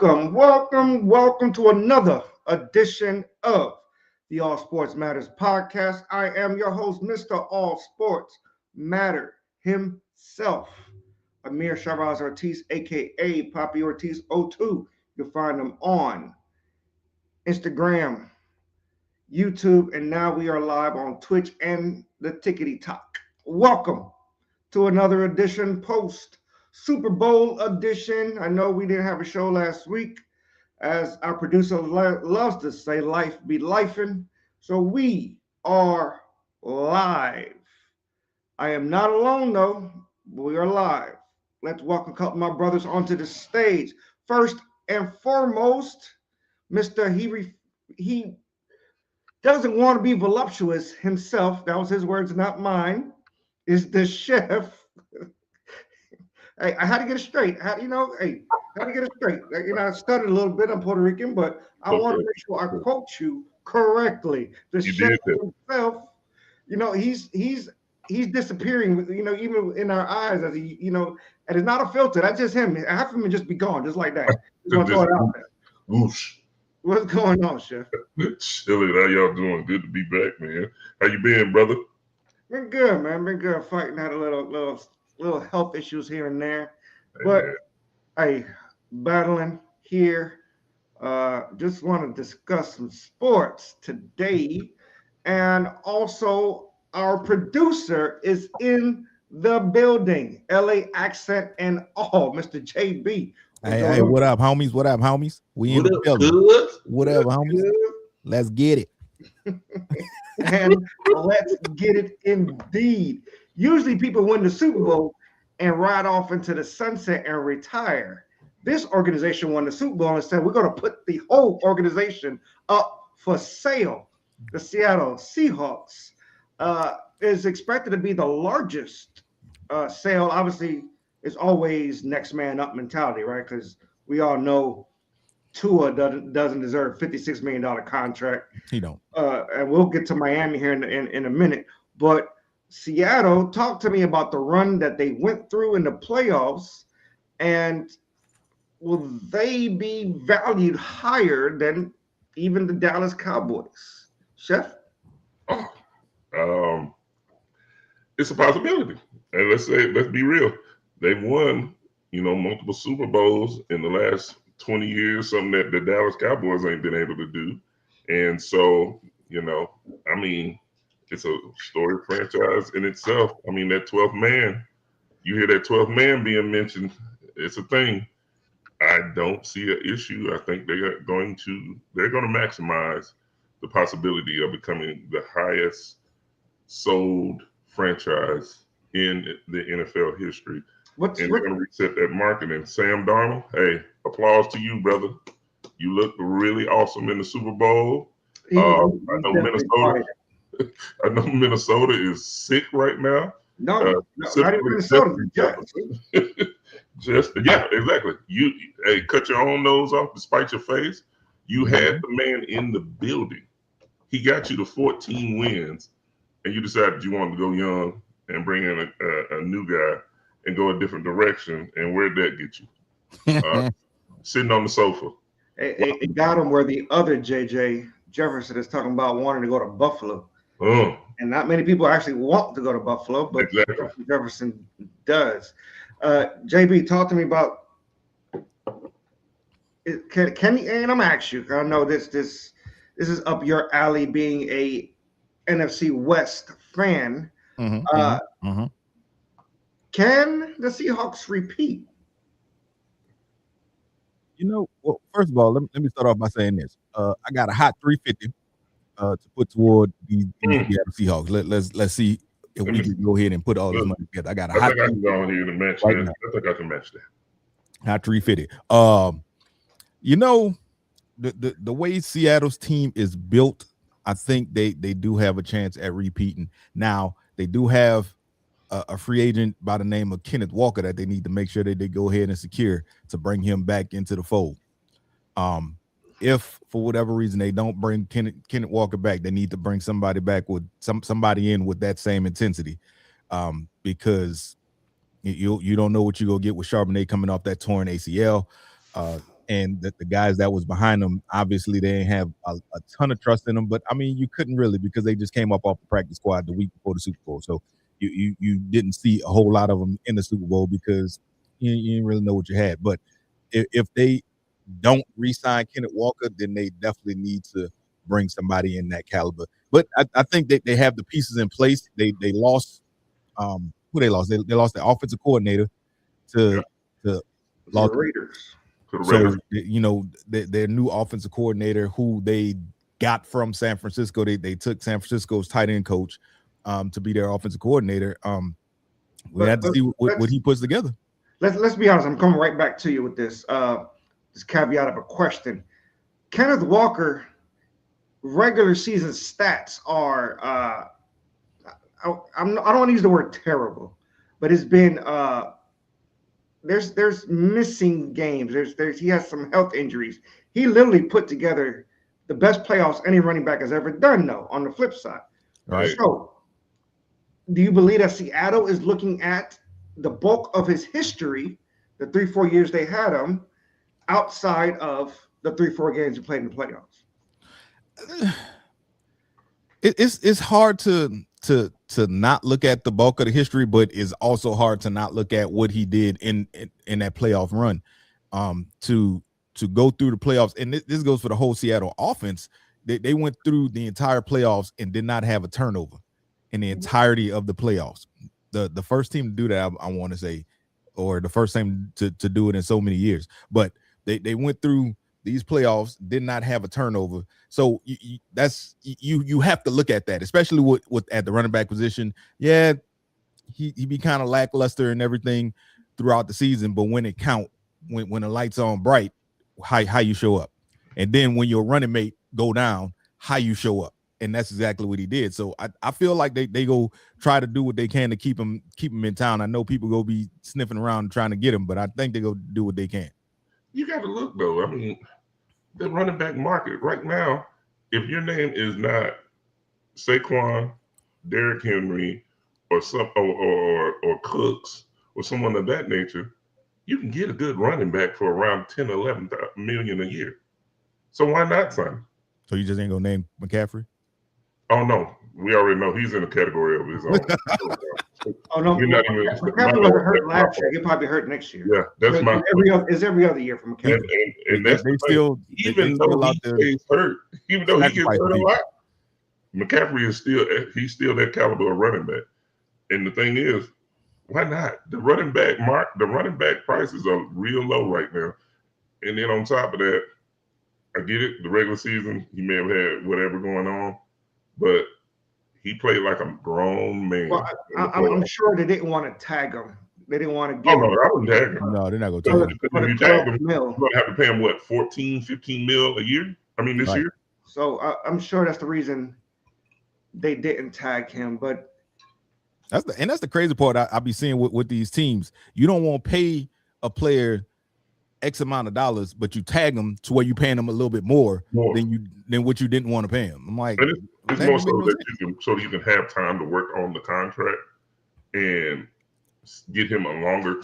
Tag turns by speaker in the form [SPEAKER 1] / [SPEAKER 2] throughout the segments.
[SPEAKER 1] Welcome to another edition of the All Sports Matters podcast. I am your host, Mr. All Sports Matter himself, Amir Shabazz Ortiz, aka Poppy Ortiz 02. You'll find him on Instagram, YouTube, and now we are live on Twitch and the Tickety Talk. Welcome to another edition post Super Bowl edition. I know we didn't have a show last week, as our producer loves to say, life be lifing. So we are live. I am not alone though. We are live. Let's welcome a couple of my brothers onto the stage. First and foremost, Mr. He doesn't want to be voluptuous himself. That was his words, not mine. Is the chef. Hey, I had to get it straight. Had to get it straight. I studied a little bit. I'm Puerto Rican, but I want to make sure I quote you correctly. The chef himself, he's disappearing. Even in our eyes, as he, and it's not a filter. That's just him. Half of him just be gone, just like that. Just want to throw it out there.
[SPEAKER 2] Whoosh.
[SPEAKER 1] What's going on, chef?
[SPEAKER 2] Chilling. How y'all doing? Good to be back, man. How you been, brother?
[SPEAKER 1] Been good, man. Been good. Fighting out a little health issues here and there, but hey, battling here. Just want to discuss some sports today, and also our producer is in the building, LA accent and all, Mr. JB.
[SPEAKER 3] Hey, what up, homies? What up, homies? We in the building. Whatever, homies. Let's get it.
[SPEAKER 1] And let's get it indeed. Usually people win the Super Bowl and ride off into the sunset and retire. This organization won the Super Bowl and said, we're going to put the whole organization up for sale. The Seattle Seahawks is expected to be the largest sale. Obviously, it's always next man up mentality, right? Because we all know Tua doesn't deserve $56 million contract.
[SPEAKER 3] He don't.
[SPEAKER 1] And we'll get to Miami here in a minute. But Seattle, talk to me about the run that they went through in the playoffs, and will they be valued higher than even the Dallas Cowboys? Chef?
[SPEAKER 2] It's a possibility. And let's be real. They've won, multiple Super Bowls in the last 20 years, something that the Dallas Cowboys ain't been able to do. And so, it's a storied franchise in itself. That 12th man, you hear that 12th man being mentioned, it's a thing. I don't see an issue. I think they're going to maximize the possibility of becoming the highest sold franchise in the NFL history. They're going to reset that market. And Sam Darnold, hey, applause to you, brother. You look really awesome in the Super Bowl. I know Minnesota is sick right now.
[SPEAKER 1] No, not even Minnesota.
[SPEAKER 2] Yeah, exactly. You cut your own nose off despite your face. You had the man in the building. He got you to 14 wins, and you decided you wanted to go young and bring in a new guy and go a different direction. And where'd that get you? Sitting on the sofa.
[SPEAKER 1] It got him where the other JJ Jefferson is talking about wanting to go to Buffalo. And not many people actually want to go to Buffalo, but exactly. Jefferson does. JB, talk to me about can and I'm gonna ask you. I know this is up your alley, being a NFC West fan. Can the Seahawks repeat?
[SPEAKER 3] Well, first of all, let me start off by saying this. I got a hot 350 to put toward the Seahawks. Let's see if we can go ahead and put all this money together. I think I can go ahead and match that. I think I can match that. Hot 350. The way Seattle's team is built, I think they do have a chance at repeating. Now, they do have a free agent by the name of Kenneth Walker that they need to make sure that they go ahead and secure to bring him back into the fold. If for whatever reason they don't bring Kenneth Walker back, they need to bring somebody back with somebody in with that same intensity, because you don't know what you're gonna get with Charbonnet coming off that torn ACL. and the guys that was behind them, obviously they didn't have a ton of trust in them. But I mean, you couldn't really, because they just came up off the practice squad the week before the Super Bowl. So you didn't see a whole lot of them in the Super Bowl because you didn't really know what you had. But if they don't re-sign Kenneth Walker, then they definitely need to bring somebody in that caliber. But I think that they have the pieces in place. They lost who they lost. They lost the offensive coordinator to
[SPEAKER 1] The Raiders.
[SPEAKER 3] So you know their new offensive coordinator, who they got from San Francisco. They took San Francisco's tight end coach to be their offensive coordinator. We had to see what he puts together.
[SPEAKER 1] Let's be honest. I'm coming right back to you with this caveat of a question. Kenneth Walker regular season stats are I don't want to use the word terrible, but it's been there's missing games. There's he has some health injuries. He literally put together the best playoffs any running back has ever done, though, on the flip side.
[SPEAKER 3] Right.
[SPEAKER 1] So do you believe that Seattle is looking at the bulk of his history, the 3-4 years they had him, outside of the 3-4 games he played in the playoffs?
[SPEAKER 3] It's hard to not look at the bulk of the history, but it's also hard to not look at what he did in that playoff run. To go through the playoffs, and this goes for the whole Seattle offense. They went through the entire playoffs and did not have a turnover in the entirety of the playoffs. The first team to do that, I want to say, or the first time to do it in so many years. But they went through these playoffs, did not have a turnover. So you have to look at that, especially with at the running back position. Yeah, he be kind of lackluster and everything throughout the season, but when it count, when the lights on bright, how you show up. And then when your running mate go down, how you show up. And that's exactly what he did. So I feel like they go try to do what they can to keep him in town. I know people go be sniffing around trying to get him, but I think they go do what they can.
[SPEAKER 2] You got to look, though. I mean, the running back market right now, if your name is not Saquon, Derrick Henry, or Cooks, or someone of that nature, you can get a good running back for around 10, 11 million a year. So why not sign him?
[SPEAKER 3] So you just ain't gonna name McCaffrey?
[SPEAKER 2] Oh no, we already know he's in a category of his own.
[SPEAKER 1] Oh no, McCaffrey wasn't hurt last year. He'll probably hurt next year.
[SPEAKER 2] Yeah, that's my
[SPEAKER 1] every other year for McCaffrey.
[SPEAKER 2] And that's
[SPEAKER 3] they still
[SPEAKER 2] even though he stays hurt, even though he gets hurt a lot, McCaffrey is still that caliber of running back. And the thing is, why not? The running back prices are real low right now. And then on top of that, I get it, the regular season, he may have had whatever going on, but he played like a grown man.
[SPEAKER 1] Well, I'm sure they didn't want to tag him. They didn't want to give
[SPEAKER 2] him. Oh, no, I wouldn't tag him.
[SPEAKER 3] No, they're not going to tag him.
[SPEAKER 2] If you tag him, you're going to have to pay him, what, 14, 15 mil a year? I mean, this year?
[SPEAKER 1] So I'm sure that's the reason they didn't tag him, but
[SPEAKER 3] that's the crazy part I be seeing with these teams. You don't want to pay a player X amount of dollars, but you tag them to where you paying them a little bit more than what you didn't want to pay him. I'm like,
[SPEAKER 2] it's more so that you can have time to work on the contract and get them a longer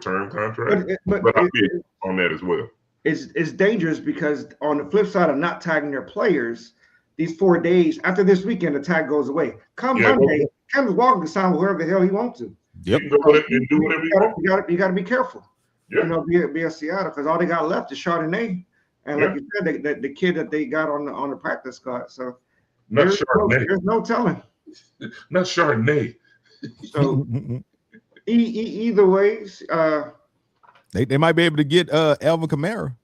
[SPEAKER 2] term contract. But I feel on that as well.
[SPEAKER 1] It's dangerous because on the flip side of not tagging their players, these 4 days after this weekend, the tag goes away. Come Monday, Kenneth Walker can sign wherever the hell he wants to.
[SPEAKER 3] Yep.
[SPEAKER 2] You can do whatever you want.
[SPEAKER 1] You got to be careful.
[SPEAKER 2] Yeah.
[SPEAKER 1] You know, be a Seattle, because all they got left is Chardonnay, and like you said, the kid that they got on the practice squad. So
[SPEAKER 2] there's
[SPEAKER 1] no telling.
[SPEAKER 2] Not Chardonnay.
[SPEAKER 1] So either way,
[SPEAKER 3] they might be able to get Alvin Kamara.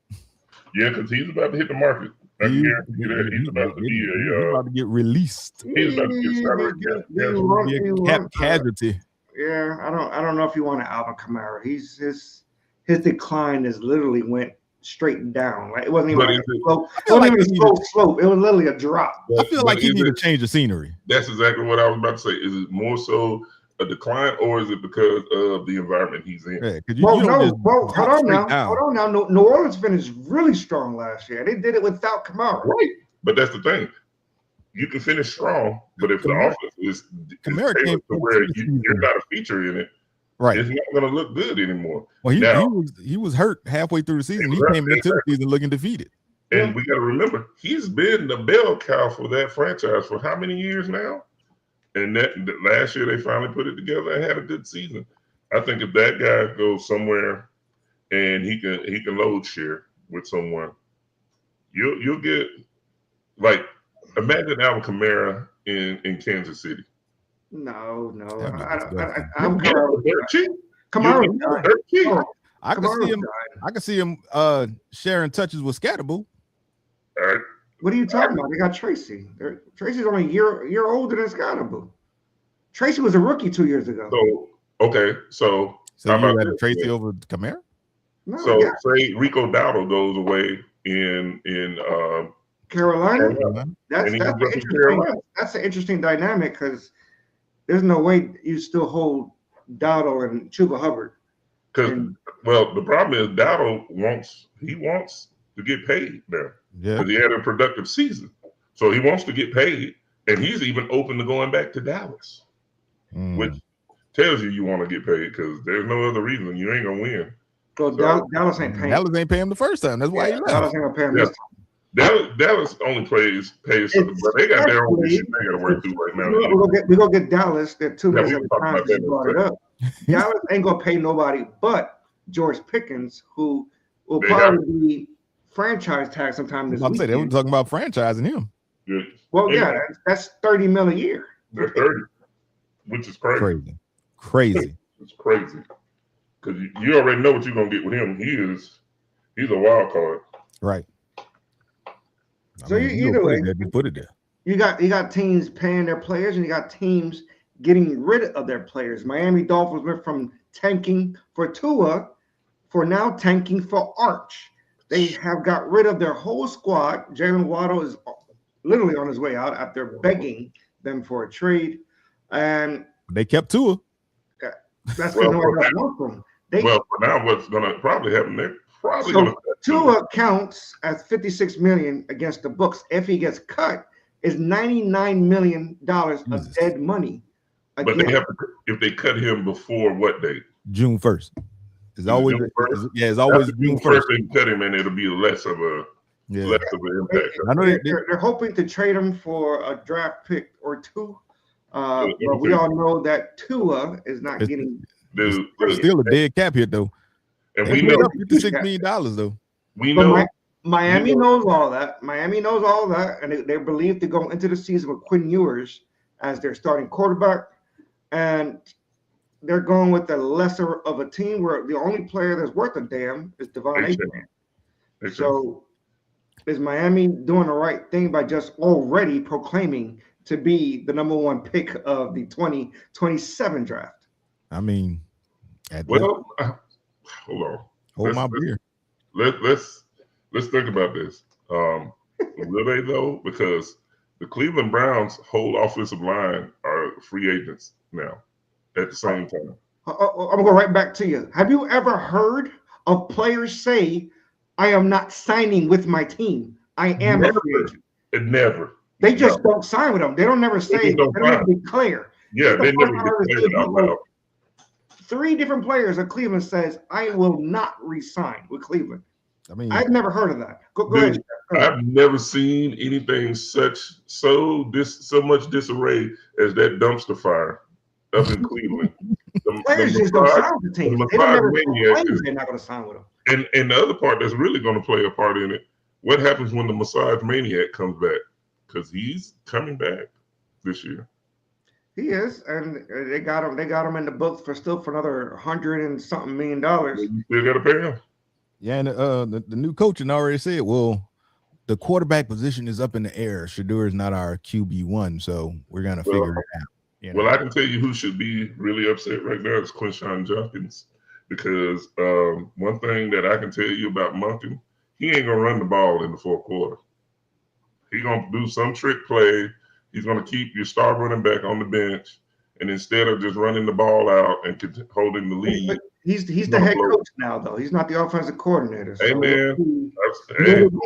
[SPEAKER 2] Yeah, because he's about to hit the market. I can guarantee you that he's about to
[SPEAKER 3] get released.
[SPEAKER 2] He's about to get salary
[SPEAKER 3] cap casualty.
[SPEAKER 1] Yeah, I don't know if you want an Alvin Kamara. His decline is literally went straight down. Like it wasn't even a slope. It was literally a drop.
[SPEAKER 3] I feel like he needs to change the scenery.
[SPEAKER 2] That's exactly what I was about to say. Is it more so a decline, or is it because of the environment he's in?
[SPEAKER 3] Yeah,
[SPEAKER 1] hold on now. New Orleans finished really strong last year. They did it without Kamara.
[SPEAKER 2] Right. But that's the thing. You can finish strong, but if the offense is tailored to where you're not a feature in it,
[SPEAKER 3] Right.
[SPEAKER 2] It's not going to look good anymore.
[SPEAKER 3] Well,
[SPEAKER 2] Now,
[SPEAKER 3] he was hurt halfway through the season. He came into the season looking defeated.
[SPEAKER 2] And we got to remember, he's been the bell cow for that franchise for how many years now? And that last year they finally put it together and had a good season. I think if that guy goes somewhere and he can load share with someone, you'll get like imagine Alvin Kamara in Kansas City.
[SPEAKER 1] No.
[SPEAKER 2] I'm cheap.
[SPEAKER 1] Kamara.
[SPEAKER 3] I can see him sharing touches with Scatterboo.
[SPEAKER 2] All right.
[SPEAKER 1] What are you talking about? They got Tracy. Tracy's only a year older than Scottaboo. Tracy was a rookie 2 years ago.
[SPEAKER 2] So
[SPEAKER 3] you had Tracy over Kamara?
[SPEAKER 1] No,
[SPEAKER 2] say Rico Dowdle goes away in
[SPEAKER 1] Carolina. That's an interesting dynamic because there's no way you still hold Dowdle and Chuba Hubbard.
[SPEAKER 2] Because the problem is Dowdle wants to get paid now.
[SPEAKER 3] Yeah.
[SPEAKER 2] Because he had a productive season. So he wants to get paid, and he's even open to going back to Dallas, which tells you want to get paid because there's no other reason. You ain't going to win.
[SPEAKER 1] So Dallas ain't paying.
[SPEAKER 3] Dallas ain't paying him the first time. That's why he left.
[SPEAKER 1] Dallas ain't going to pay him this time.
[SPEAKER 2] Dallas only pays something, but they got their own issue they got to work through right now.
[SPEAKER 1] We're going to get Dallas. There are 2 minutes at a time you brought it up. Dallas ain't going to pay nobody but George Pickens, who will probably be franchise tag sometime this week.
[SPEAKER 3] They were talking about franchising him.
[SPEAKER 2] Yeah.
[SPEAKER 1] Well, that's $30 million a year.
[SPEAKER 2] That's 30, which is crazy.
[SPEAKER 3] Crazy.
[SPEAKER 2] It's crazy because you already know what you're gonna get with him. He's a wild card.
[SPEAKER 3] Right.
[SPEAKER 1] So either way,
[SPEAKER 3] you put it there.
[SPEAKER 1] You got teams paying their players, and you got teams getting rid of their players. Miami Dolphins went from tanking for Tua for now tanking for Arch. They have got rid of their whole squad. Jalen Waddle is literally on his way out after begging them for a trade. And
[SPEAKER 3] they kept Tua.
[SPEAKER 1] That's what nobody got from.
[SPEAKER 2] For now, what's going to probably happen? They're probably going to
[SPEAKER 1] Tua counts as $56 million against the books. If he gets cut, is $99 million of dead money.
[SPEAKER 2] But they have to, if they cut him before what date?
[SPEAKER 3] June 1st. It's always June 1st.
[SPEAKER 2] They cut him, and it'll be less of an impact.
[SPEAKER 1] I know they're hoping to trade him for a draft pick or two. But we all know that Tua is not getting.
[SPEAKER 2] There's
[SPEAKER 3] still a dead cap hit though,
[SPEAKER 2] and we know
[SPEAKER 3] $56 million though.
[SPEAKER 2] We know
[SPEAKER 1] Miami knows all that. Miami knows all that, and they believe to go into the season with Quinn Ewers as their starting quarterback, and they're going with the lesser of a team where the only player that's worth a damn is Devon Achane. So is Miami doing the right thing by just already proclaiming to be the number one pick of the 2027 draft?
[SPEAKER 3] I mean,
[SPEAKER 2] hold on.
[SPEAKER 3] Hold my beer.
[SPEAKER 2] Let's think about this. Will they though? Because the Cleveland Browns' whole offensive line are free agents now. At the same time,
[SPEAKER 1] I'm gonna go right back to you. Have you ever heard of players say, "I am not signing with my team. I am a free agent"?
[SPEAKER 2] Never.
[SPEAKER 1] They just don't sign with them. They don't never say. They don't never declare.
[SPEAKER 2] Yeah, they never declare it out loud.
[SPEAKER 1] 3 different players of Cleveland says, "I will not re-sign with Cleveland."
[SPEAKER 3] I mean,
[SPEAKER 1] I've never heard of that. Go ahead.
[SPEAKER 2] I've never seen anything so much disarray as that dumpster fire up in Cleveland.
[SPEAKER 1] Players just don't sign with the team. They don't never claim they're not going to sign with them.
[SPEAKER 2] And the other part that's really going to play a part in it, what happens when the massage maniac comes back? Because he's coming back this year.
[SPEAKER 1] He is, and they got him. They got him in the books for another $100 and something million.
[SPEAKER 2] You still got to pay him.
[SPEAKER 3] Yeah, and the new coaching already said, well, the quarterback position is up in the air. Shedeur is not our QB1, so we're gonna figure it out.
[SPEAKER 2] You know? Well, I can tell you who should be really upset right now is Quinshon Judkins, because one thing that I can tell you about Monken, he ain't gonna run the ball in the fourth quarter. He's gonna do some trick play. He's gonna keep your star running back on the bench, and instead of just running the ball out and holding the lead,
[SPEAKER 1] he's the head coach now, though. He's not the offensive coordinator. So
[SPEAKER 2] man,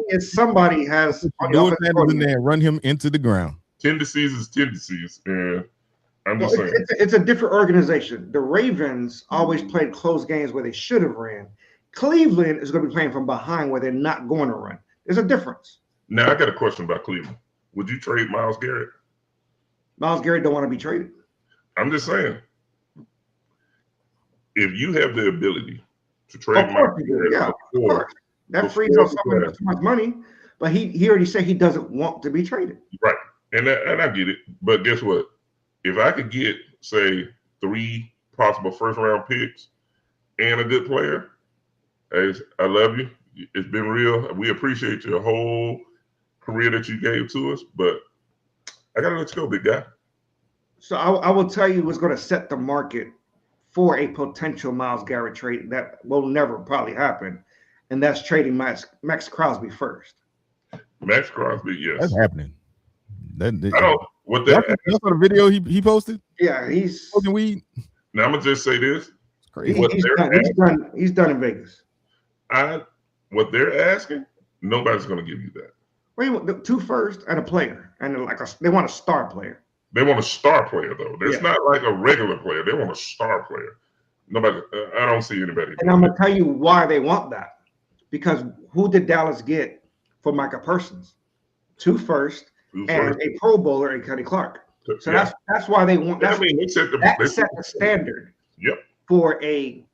[SPEAKER 1] if somebody has
[SPEAKER 3] do it in there, run him into the ground.
[SPEAKER 2] Tendencies is tendencies, and I'm
[SPEAKER 1] Well,
[SPEAKER 2] just saying.
[SPEAKER 1] it's a different organization. The Ravens always played close games where they should have ran. Cleveland is going to be playing from behind where they're not going to run. There's a difference.
[SPEAKER 2] Now I got a question about Cleveland. Would you trade Myles Garrett?
[SPEAKER 1] Myles Garrett don't want to be traded.
[SPEAKER 2] I'm just saying. If you have the ability to trade
[SPEAKER 1] Of
[SPEAKER 2] Myles
[SPEAKER 1] course, you do.
[SPEAKER 2] Garrett,
[SPEAKER 1] Yeah, of course. That frees up so much money. But he already said he doesn't want to be traded.
[SPEAKER 2] Right, and I get it. But guess what? If I could get, say, 3 possible first-round picks and a good player, hey, I love you. It's been real. We appreciate your whole career that you gave to us, but I gotta let you go, big guy.
[SPEAKER 1] So I will tell you what's going to set the market for a potential Myles Garrett trade that will never probably happen, and that's trading Max Crosby first.
[SPEAKER 2] Max Crosby, yes,
[SPEAKER 3] That's happening.
[SPEAKER 2] I don't. What that?
[SPEAKER 3] That's on the video he posted.
[SPEAKER 1] Yeah, he's
[SPEAKER 3] Smoking weed.
[SPEAKER 2] Now I'm gonna just say this.
[SPEAKER 3] It's crazy.
[SPEAKER 1] He's done in Vegas.
[SPEAKER 2] What they're asking, nobody's gonna give you that.
[SPEAKER 1] Wait, the 2 first and a player, and they want a star player.
[SPEAKER 2] They want a star player though. It's
[SPEAKER 1] Yeah.
[SPEAKER 2] not like a regular player. They want a star player. Nobody. I don't see anybody.
[SPEAKER 1] And I'm gonna tell you why they want that. Because who did Dallas get for Micah Parsons? 2 first and a Pro Bowler in Kenny Clark. So
[SPEAKER 2] yeah.
[SPEAKER 1] that's why they want. That's,
[SPEAKER 2] I mean, they set
[SPEAKER 1] the standard.
[SPEAKER 2] Yep.
[SPEAKER 1] For a,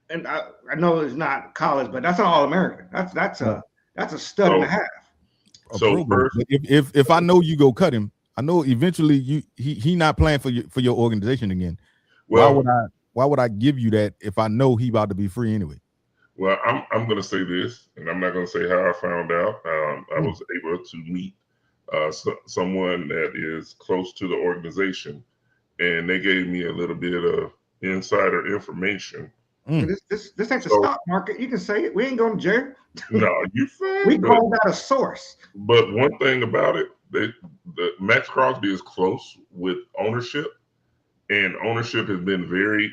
[SPEAKER 1] and I know it's not college, but that's an All-American. That's a stud and a half.
[SPEAKER 2] So first,
[SPEAKER 3] if I know you go cut him, I know eventually he not playing for your organization again.
[SPEAKER 2] Well,
[SPEAKER 3] why would I give you that if I know he about to be free anyway?
[SPEAKER 2] Well, I'm going to say this, and I'm not going to say how I found out. I was able to meet someone that is close to the organization, and they gave me a little bit of insider information.
[SPEAKER 1] This ain't the stock market. You can say it. We ain't going to jail.
[SPEAKER 2] No, you fine.
[SPEAKER 1] We call that a source.
[SPEAKER 2] But one thing about it, the Max Crosby is close with ownership, and ownership has been very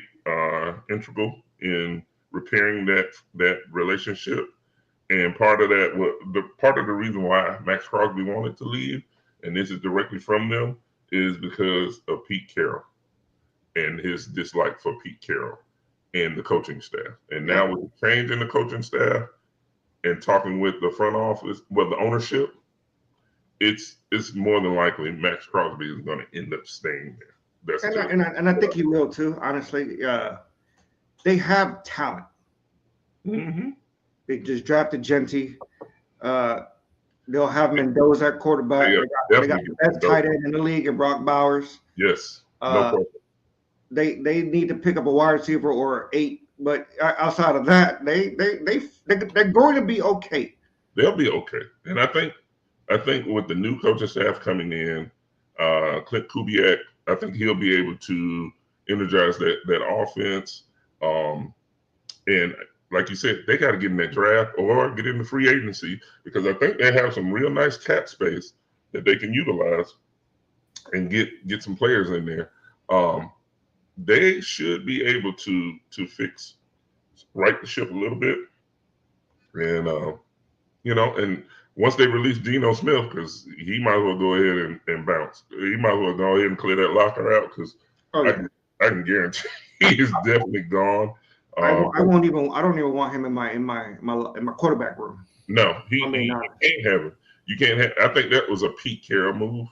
[SPEAKER 2] integral in repairing that relationship. And part of the reason why Max Crosby wanted to leave, and this is directly from them, is because of Pete Carroll and his dislike for Pete Carroll and the coaching staff. And now with the change in the coaching staff and talking with the front office, well, the ownership, it's more than likely Max Crosby is going to end up staying there.
[SPEAKER 1] And I think he will too. Honestly, they have talent.
[SPEAKER 2] Mm-hmm.
[SPEAKER 1] They just drafted Genty. They'll have Mendoza at quarterback. They got the best tight end in the league in Brock Bowers.
[SPEAKER 2] Yes. No problem.
[SPEAKER 1] They need to pick up a wide receiver or 8, but outside of that, they're going to be okay.
[SPEAKER 2] They'll be okay, and I think with the new coaching staff coming in, Clint Kubiak, I think he'll be able to energize that offense. And like you said, they got to get in that draft or get in the free agency, because I think they have some real nice cap space that they can utilize and get some players in there. They should be able to right the ship a little bit, and and once they release Geno Smith, because he might as well go ahead and bounce. He might as well go ahead and clear that locker out, because I can guarantee he's definitely gone.
[SPEAKER 1] I don't even want him in my quarterback room.
[SPEAKER 2] No, he can't have him. You can't have. I think that was a Pete Carroll move.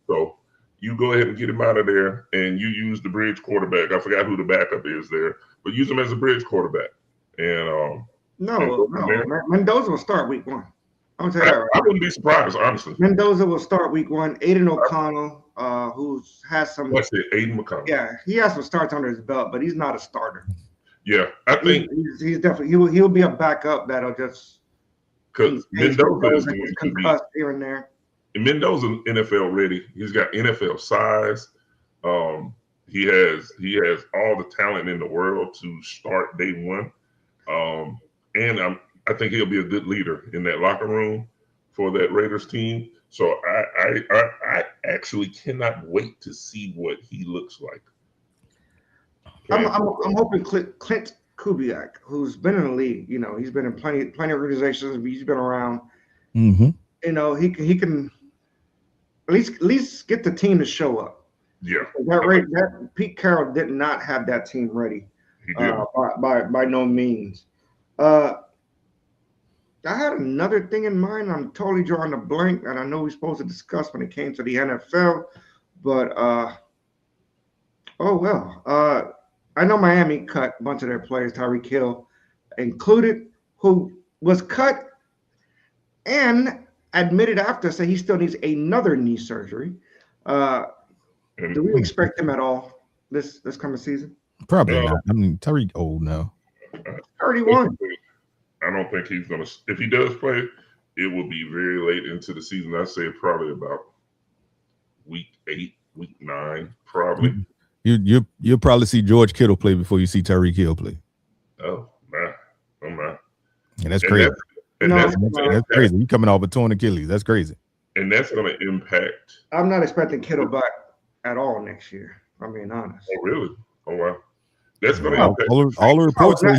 [SPEAKER 2] So you go ahead and get him out of there, and you use the bridge quarterback. I forgot who the backup is there, but use him as a bridge quarterback. And
[SPEAKER 1] Mendoza will start week 1. I'm gonna tell you that.
[SPEAKER 2] I wouldn't be surprised, honestly.
[SPEAKER 1] Mendoza will start week 1. Aiden O'Connell, who has some.
[SPEAKER 2] What's it? Aiden O'Connell.
[SPEAKER 1] Yeah, he has some starts under his belt, but he's not a starter.
[SPEAKER 2] Yeah, I think
[SPEAKER 1] he's definitely he'll be a backup that'll just
[SPEAKER 2] because Mendoza is going to
[SPEAKER 1] concussed here and there.
[SPEAKER 2] And Mendoza NFL ready. He's got NFL size. He has all the talent in the world to start day one. And I think he'll be a good leader in that locker room for that Raiders team. So I actually cannot wait to see what he looks like.
[SPEAKER 1] I'm hoping Clint Kubiak, who's been in the league, he's been in plenty of organizations. He's been around.
[SPEAKER 3] Mm-hmm.
[SPEAKER 1] He can at least get the team to show up.
[SPEAKER 2] Yeah,
[SPEAKER 1] That Pete Carroll did not have that team ready.
[SPEAKER 2] he did.
[SPEAKER 1] By no means. I had another thing in mind. I'm totally drawing a blank, and I know we're supposed to discuss when it came to the NFL, but oh well. I know Miami cut a bunch of their players, Tyreek Hill included, who was cut and admitted after, say he still needs another knee surgery. Do we expect him at all this coming season?
[SPEAKER 3] Probably not. I mean, Tyreek old now.
[SPEAKER 1] 31.
[SPEAKER 2] I don't think he's gonna. If he does play, it will be very late into the season. I say probably about week 8, week 9, probably.
[SPEAKER 3] You'll probably see George Kittle play before you see Tyreek Hill play.
[SPEAKER 2] Oh man, oh man,
[SPEAKER 3] and that's crazy. That's crazy. You coming off a torn Achilles? That's crazy.
[SPEAKER 2] And that's going to impact.
[SPEAKER 1] I'm not expecting Kittle back at all next year. I'm being honest.
[SPEAKER 2] Oh really? Oh wow. That's going to impact.
[SPEAKER 3] All the reports that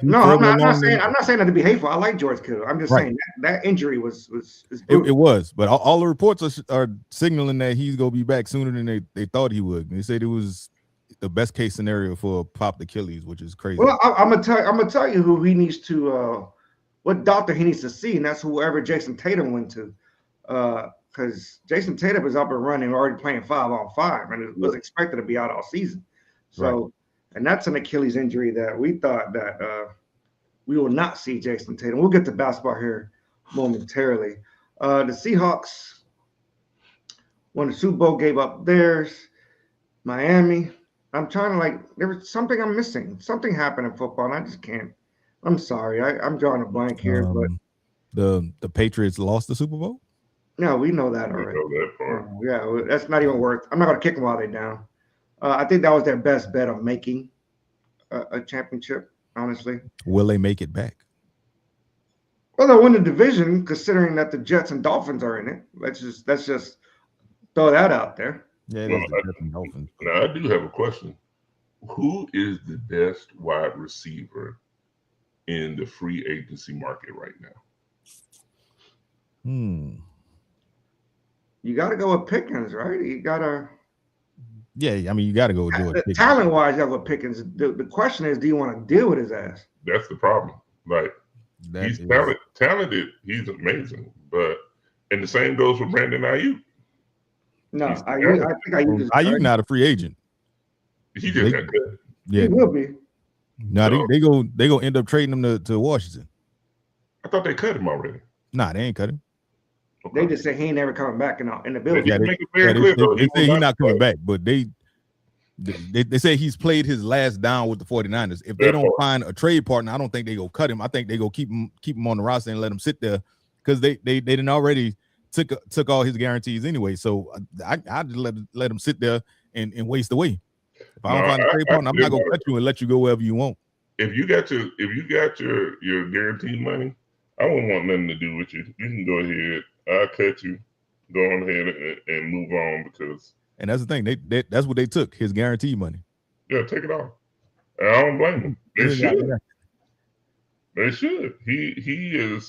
[SPEAKER 1] I'm not saying that to be hateful. I like George Kittle. I'm just saying that injury was
[SPEAKER 3] it was, but all the reports are signaling that he's gonna be back sooner than they thought he would. They said it was the best case scenario for a popped Achilles, which is crazy.
[SPEAKER 1] Well, I'm gonna tell you who he needs to what doctor he needs to see, and that's whoever Jason Tatum went to. Because Jason Tatum is up and running, already playing 5-on-5, and it was expected to be out all season. So and that's an Achilles injury that we thought that we will not see Jason Tatum. We'll get to basketball here momentarily. The Seahawks won the Super Bowl, gave up theirs. Miami. I'm trying to there was something I'm missing. Something happened in football, and I just can't. I'm sorry. I'm drawing a blank here, but
[SPEAKER 3] the Patriots lost the Super Bowl?
[SPEAKER 1] No, we know that already.
[SPEAKER 2] We know that part.
[SPEAKER 1] Yeah, that's not even worth. I'm not going to kick them while they're down. I think that was their best bet of making a championship, honestly.
[SPEAKER 3] Will they make it back?
[SPEAKER 1] Well, they'll win the division, considering that the Jets and Dolphins are in it. Let's just throw that out there.
[SPEAKER 3] Yeah, the Jets and Dolphins.
[SPEAKER 2] Now, I do have a question. Who is the best wide receiver in the free agency market right now?
[SPEAKER 1] You got to go with Pickens, right? You got to.
[SPEAKER 3] Yeah, I mean, you got to go with George Pickens.
[SPEAKER 1] Talent-wise, you got to go with Pickens. The question is, do you want to deal with his ass?
[SPEAKER 2] That's the problem. He's talented. He's amazing. And the same goes for Brandon Ayuk.
[SPEAKER 1] No, I think
[SPEAKER 3] Ayuk not a free agent.
[SPEAKER 2] He just got good.
[SPEAKER 1] Yeah, he will be.
[SPEAKER 3] No, they go end up trading him to Washington.
[SPEAKER 2] I thought they cut him already.
[SPEAKER 3] Nah, they ain't cut him.
[SPEAKER 1] Okay. They just say he ain't never coming back in the building.
[SPEAKER 3] Yeah, they say he's not coming back, but they say he's played his last down with the 49ers. If they don't find a trade partner, I don't think they go cut him. I think they go keep him on the roster and let him sit there because they didn't already took all his guarantees anyway. So I just let him sit there and waste away. If I don't find a trade partner, I'm not gonna cut you and let you go wherever you want.
[SPEAKER 2] If you got your guaranteed money, I wouldn't want nothing to do with you. You can go ahead. I'll cut you. Go on ahead and move on because.
[SPEAKER 3] And that's the thing. That's what they took, his guaranteed money.
[SPEAKER 2] Yeah, take it off. I don't blame them. They should. They should. He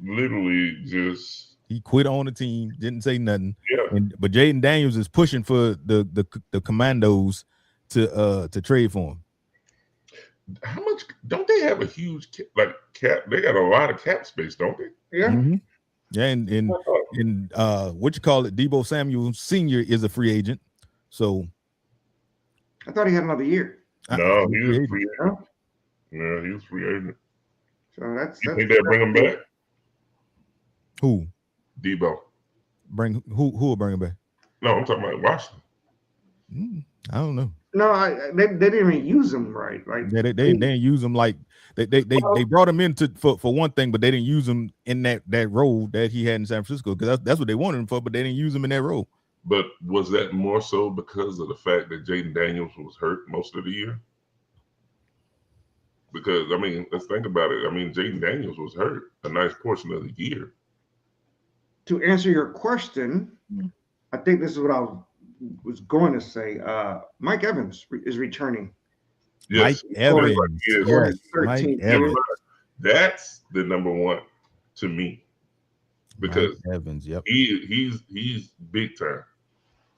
[SPEAKER 2] literally just.
[SPEAKER 3] He quit on the team. Didn't say nothing.
[SPEAKER 2] Yeah.
[SPEAKER 3] But Jaden Daniels is pushing for the Commandos to trade for him.
[SPEAKER 2] How much don't they have a huge cap? They got a lot of cap space, don't they?
[SPEAKER 1] Yeah.
[SPEAKER 3] Mm-hmm. Yeah, and what you call it, Deebo Samuel Sr. is a free agent. So
[SPEAKER 1] I thought he had another year.
[SPEAKER 2] No, he was free agent. Yeah, he was free agent.
[SPEAKER 1] So that's
[SPEAKER 2] you think they'll bring him back?
[SPEAKER 3] Who?
[SPEAKER 2] Deebo.
[SPEAKER 3] Who will bring him back?
[SPEAKER 2] No, I'm talking about Washington.
[SPEAKER 3] I don't know.
[SPEAKER 1] No, they didn't even use him right.
[SPEAKER 3] Yeah, they didn't use him like they brought him in for one thing, but they didn't use him in that role that he had in San Francisco because that's what they wanted him for, but they didn't use him in that role.
[SPEAKER 2] But was that more so because of the fact that Jaden Daniels was hurt most of the year? Because I mean, let's think about it. I mean, Jaden Daniels was hurt a nice portion of the year.
[SPEAKER 1] To answer your question, I think this is what I was going to say. Mike Evans is returning.
[SPEAKER 2] Yes.
[SPEAKER 3] Mike Evans.
[SPEAKER 2] Yes.
[SPEAKER 3] Mike Evans.
[SPEAKER 2] That's the number one to me because
[SPEAKER 3] Mike Evans. Yep.
[SPEAKER 2] He's big time.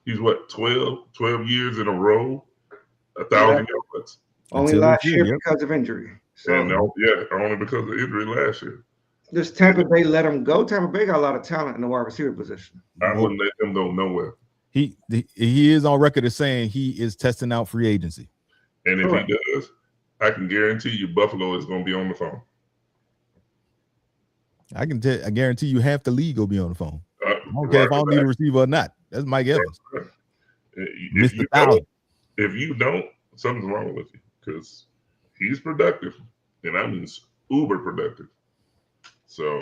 [SPEAKER 2] He's what 12 years in a row, 1,000 yards.
[SPEAKER 1] Only
[SPEAKER 3] Until
[SPEAKER 1] last
[SPEAKER 3] this
[SPEAKER 1] year
[SPEAKER 3] year,
[SPEAKER 1] because of injury. So
[SPEAKER 2] And only because of injury last year.
[SPEAKER 1] does Tampa Bay let him go? Tampa Bay got a lot of talent in the wide receiver position.
[SPEAKER 2] I wouldn't let him go nowhere.
[SPEAKER 3] He is on record as saying he is testing out free agency.
[SPEAKER 2] And if
[SPEAKER 1] Correct.
[SPEAKER 2] he does, I can guarantee you Buffalo is going to be on the phone.
[SPEAKER 3] I guarantee you half the league will be on the phone. I don't
[SPEAKER 2] Right
[SPEAKER 3] care if I don't need a
[SPEAKER 2] back.
[SPEAKER 3] receiver or not. That's Mike Evans.
[SPEAKER 2] If
[SPEAKER 3] Mr. Thousand.
[SPEAKER 2] if you don't, something's wrong with you because he's productive, and I mean uber productive. So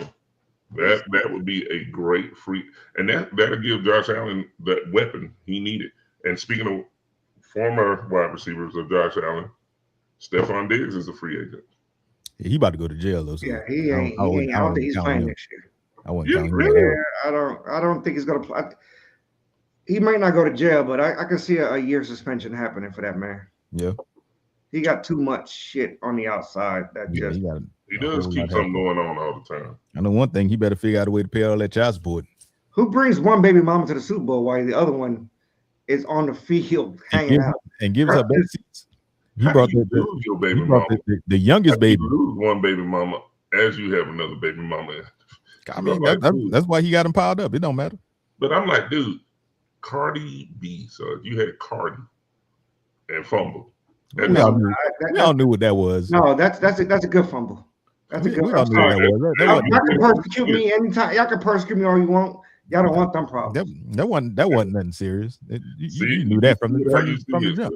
[SPEAKER 2] that would be a great free, and that'll give Josh Allen that weapon he needed. And speaking of former wide receivers of Josh Allen, Stephon Diggs is a free agent.
[SPEAKER 3] He about to go to jail though. So
[SPEAKER 1] Yeah, he ain't. I don't think he's playing next year.
[SPEAKER 3] I wouldn't count him.
[SPEAKER 2] Really?
[SPEAKER 1] Yeah, I don't think he's gonna play. He might not go to jail, but I can see a year suspension happening for that man.
[SPEAKER 3] Yeah.
[SPEAKER 1] He got too much shit on the outside that
[SPEAKER 3] Yeah,
[SPEAKER 1] just.
[SPEAKER 2] He does keep something going on all the time.
[SPEAKER 3] I know one thing. He better figure out a way to pay all that child support.
[SPEAKER 1] Who brings one baby mama to the Super Bowl while the other one is on the field hanging out?
[SPEAKER 3] And gives her best seats. He
[SPEAKER 2] How
[SPEAKER 3] brought
[SPEAKER 2] do you lose your baby
[SPEAKER 3] he brought
[SPEAKER 2] mama?
[SPEAKER 3] the youngest
[SPEAKER 2] How do you
[SPEAKER 3] baby.
[SPEAKER 2] lose one baby mama as you have another baby mama.
[SPEAKER 3] I mean, that's why he got him piled up. It don't matter.
[SPEAKER 2] But I'm like, dude, Cardi B. So if you had Cardi and fumbled,
[SPEAKER 3] We all knew what that was.
[SPEAKER 1] No, that's a good fumble. That's a good.
[SPEAKER 3] We all knew what that was.
[SPEAKER 1] Y'all can persecute me anytime. Y'all can persecute me all you want. Y'all don't want them problems.
[SPEAKER 3] That wasn't nothing serious. You knew that from the jump.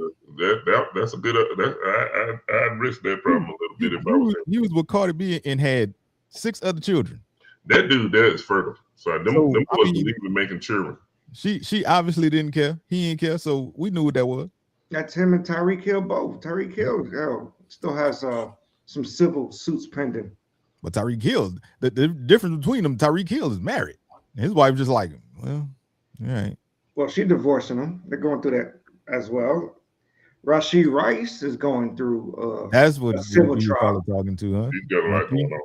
[SPEAKER 2] That's a good. I'd risk that problem a little bit if I was him.
[SPEAKER 3] He was with Cardi B and had 6 other children.
[SPEAKER 2] That dude there is fertile. So them boys believe in making children.
[SPEAKER 3] She obviously didn't care. He didn't care. So we knew what that was.
[SPEAKER 1] That's him and Tyreek Hill both. Tyreek Hill still has some civil suits pending.
[SPEAKER 3] But Tyreek Hill, the difference between them, Tyreek Hill is married. His wife just like, well, all right.
[SPEAKER 1] Well, she's divorcing him. They're going through that as well. Rashee Rice is going through
[SPEAKER 3] that's what
[SPEAKER 1] civil
[SPEAKER 3] you
[SPEAKER 1] trial.
[SPEAKER 3] Talking to, huh?
[SPEAKER 2] He's got a lot going on.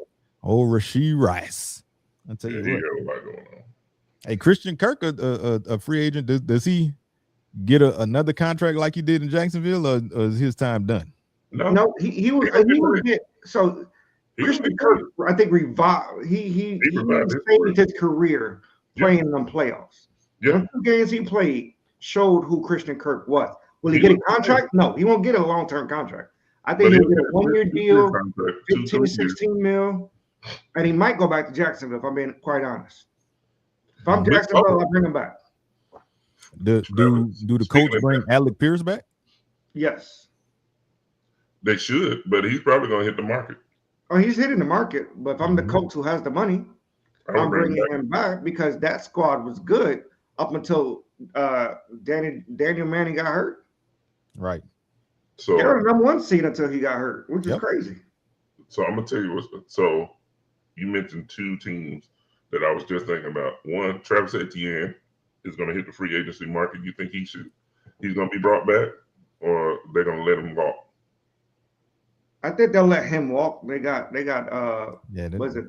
[SPEAKER 3] Oh, Rashee Rice. I'll tell you
[SPEAKER 2] He
[SPEAKER 3] what.
[SPEAKER 2] got a lot going on.
[SPEAKER 3] Hey, Christian Kirk, a free agent, does he get another contract like he did in Jacksonville, or is his time done?
[SPEAKER 1] No, he would get so. Christian Kirk, I think, revived. He saved his career playing in them playoffs.
[SPEAKER 2] Yeah.
[SPEAKER 1] The 2 games he played showed who Christian Kirk was. Will he get a contract? No, he won't get a long-term contract. I think he'll get a 1-year deal, 15, 16 mil, and he might go back to Jacksonville, if I'm being quite honest. If I'm Jacksonville, I'll bring him back.
[SPEAKER 3] Do the coach bring Alec Pierce back?
[SPEAKER 1] Yes.
[SPEAKER 2] They should, but he's probably going to hit the market.
[SPEAKER 1] Oh, he's hitting the market, but if I'm the coach who has the money, I'm bringing him back because that squad was good up until Daniel Manning got hurt.
[SPEAKER 3] Right.
[SPEAKER 2] So
[SPEAKER 1] they were the #1 seed until he got hurt, which is crazy.
[SPEAKER 2] So I'm gonna tell you what. So you mentioned 2 teams that I was just thinking about. One, Travis Etienne is going to hit the free agency market. You think he's going to be brought back, or they're going to let him walk?
[SPEAKER 1] I think they'll let him walk. They got was it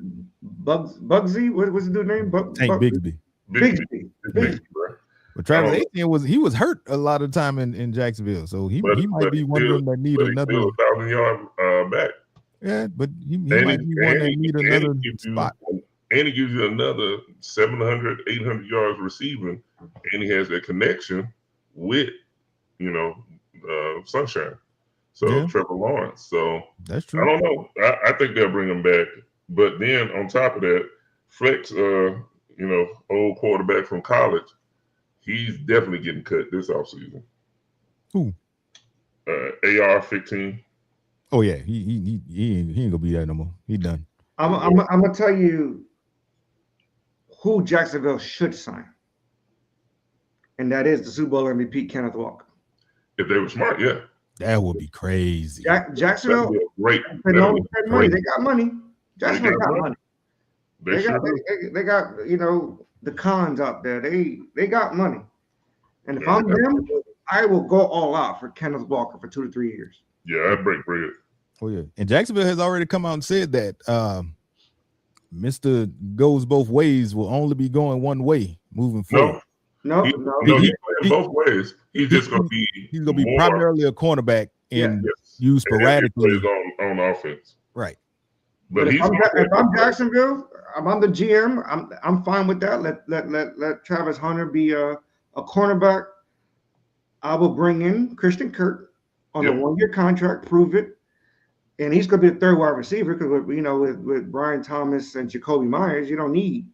[SPEAKER 1] Bugsy? What was the dude's name?
[SPEAKER 3] Tank Bigsby.
[SPEAKER 2] Bigsby, right?
[SPEAKER 3] But Travis Etienne was hurt a lot of time in Jacksonville, so he might be one of them that need another
[SPEAKER 2] 1,000-yard back.
[SPEAKER 3] Yeah, but he might be one that need another spot.
[SPEAKER 2] And he gives you another 700, 800 yards receiving, and he has that connection with Sunshine. So Trevor Lawrence. So
[SPEAKER 3] that's true.
[SPEAKER 2] I don't know. I think they'll bring him back. But then on top of that, Flex, old quarterback from college, he's definitely getting cut this offseason.
[SPEAKER 3] Who?
[SPEAKER 2] AR-15.
[SPEAKER 3] Oh yeah, he ain't gonna be there no more. He done.
[SPEAKER 1] I'm gonna tell you who Jacksonville should sign, and that is the Super Bowl MVP Kenneth Walker.
[SPEAKER 2] If they were smart, yeah.
[SPEAKER 3] That would be crazy.
[SPEAKER 1] Jacksonville,
[SPEAKER 2] great.
[SPEAKER 1] They got money. Jacksonville got money. They got the cons out there. They got money. And if I'm them, I will go all out for Kenneth Walker for 2 to 3 years.
[SPEAKER 2] Yeah, I'd break bread.
[SPEAKER 3] Oh yeah. And Jacksonville has already come out and said that Mr. Goes Both Ways will only be going one way moving forward.
[SPEAKER 1] No,
[SPEAKER 2] He's
[SPEAKER 1] no.
[SPEAKER 2] playing both ways. He's just going to be
[SPEAKER 3] He's going to be
[SPEAKER 2] more,
[SPEAKER 3] primarily a cornerback and used sporadically
[SPEAKER 2] on offense.
[SPEAKER 3] Right.
[SPEAKER 1] But if I'm Jacksonville, I'm the GM. I'm fine with that. Let Travis Hunter be a cornerback. I will bring in Christian Kirk on a 1-year contract, prove it, and he's going to be the third wide receiver because with Brian Thomas and Jacoby Myers, you don't need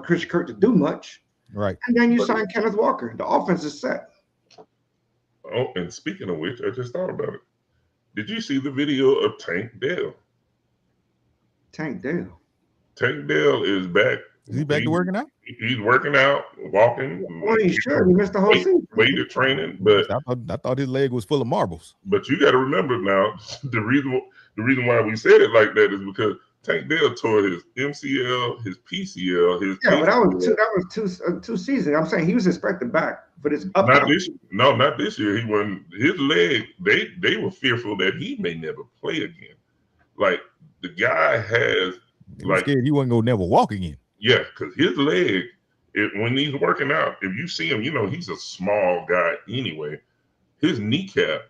[SPEAKER 1] Christian Kirk to do much.
[SPEAKER 3] Right.
[SPEAKER 1] And then you sign Kenneth Walker. The offense is set.
[SPEAKER 2] Oh, and speaking of which, I just thought about it. Did you see the video of Tank Dell?
[SPEAKER 1] Tank Dell.
[SPEAKER 2] Tank Dell is back.
[SPEAKER 3] Is he back to working out?
[SPEAKER 2] He's working out, walking.
[SPEAKER 1] Well, he should. He missed the whole season.
[SPEAKER 2] Weighted training, but
[SPEAKER 3] I thought his leg was full of marbles.
[SPEAKER 2] But you got to remember now, the reason why we said it like that is because Tank Dell tore his MCL, his PCL, his
[SPEAKER 1] but that was two seasons. I'm saying he was expected back, but it's up.
[SPEAKER 2] Not this year. He won his leg. They were fearful that he may never play again. Like the guy has,
[SPEAKER 3] scared he wasn't gonna never walk again.
[SPEAKER 2] Yeah, because his leg, when he's working out, if you see him, he's a small guy anyway. His kneecap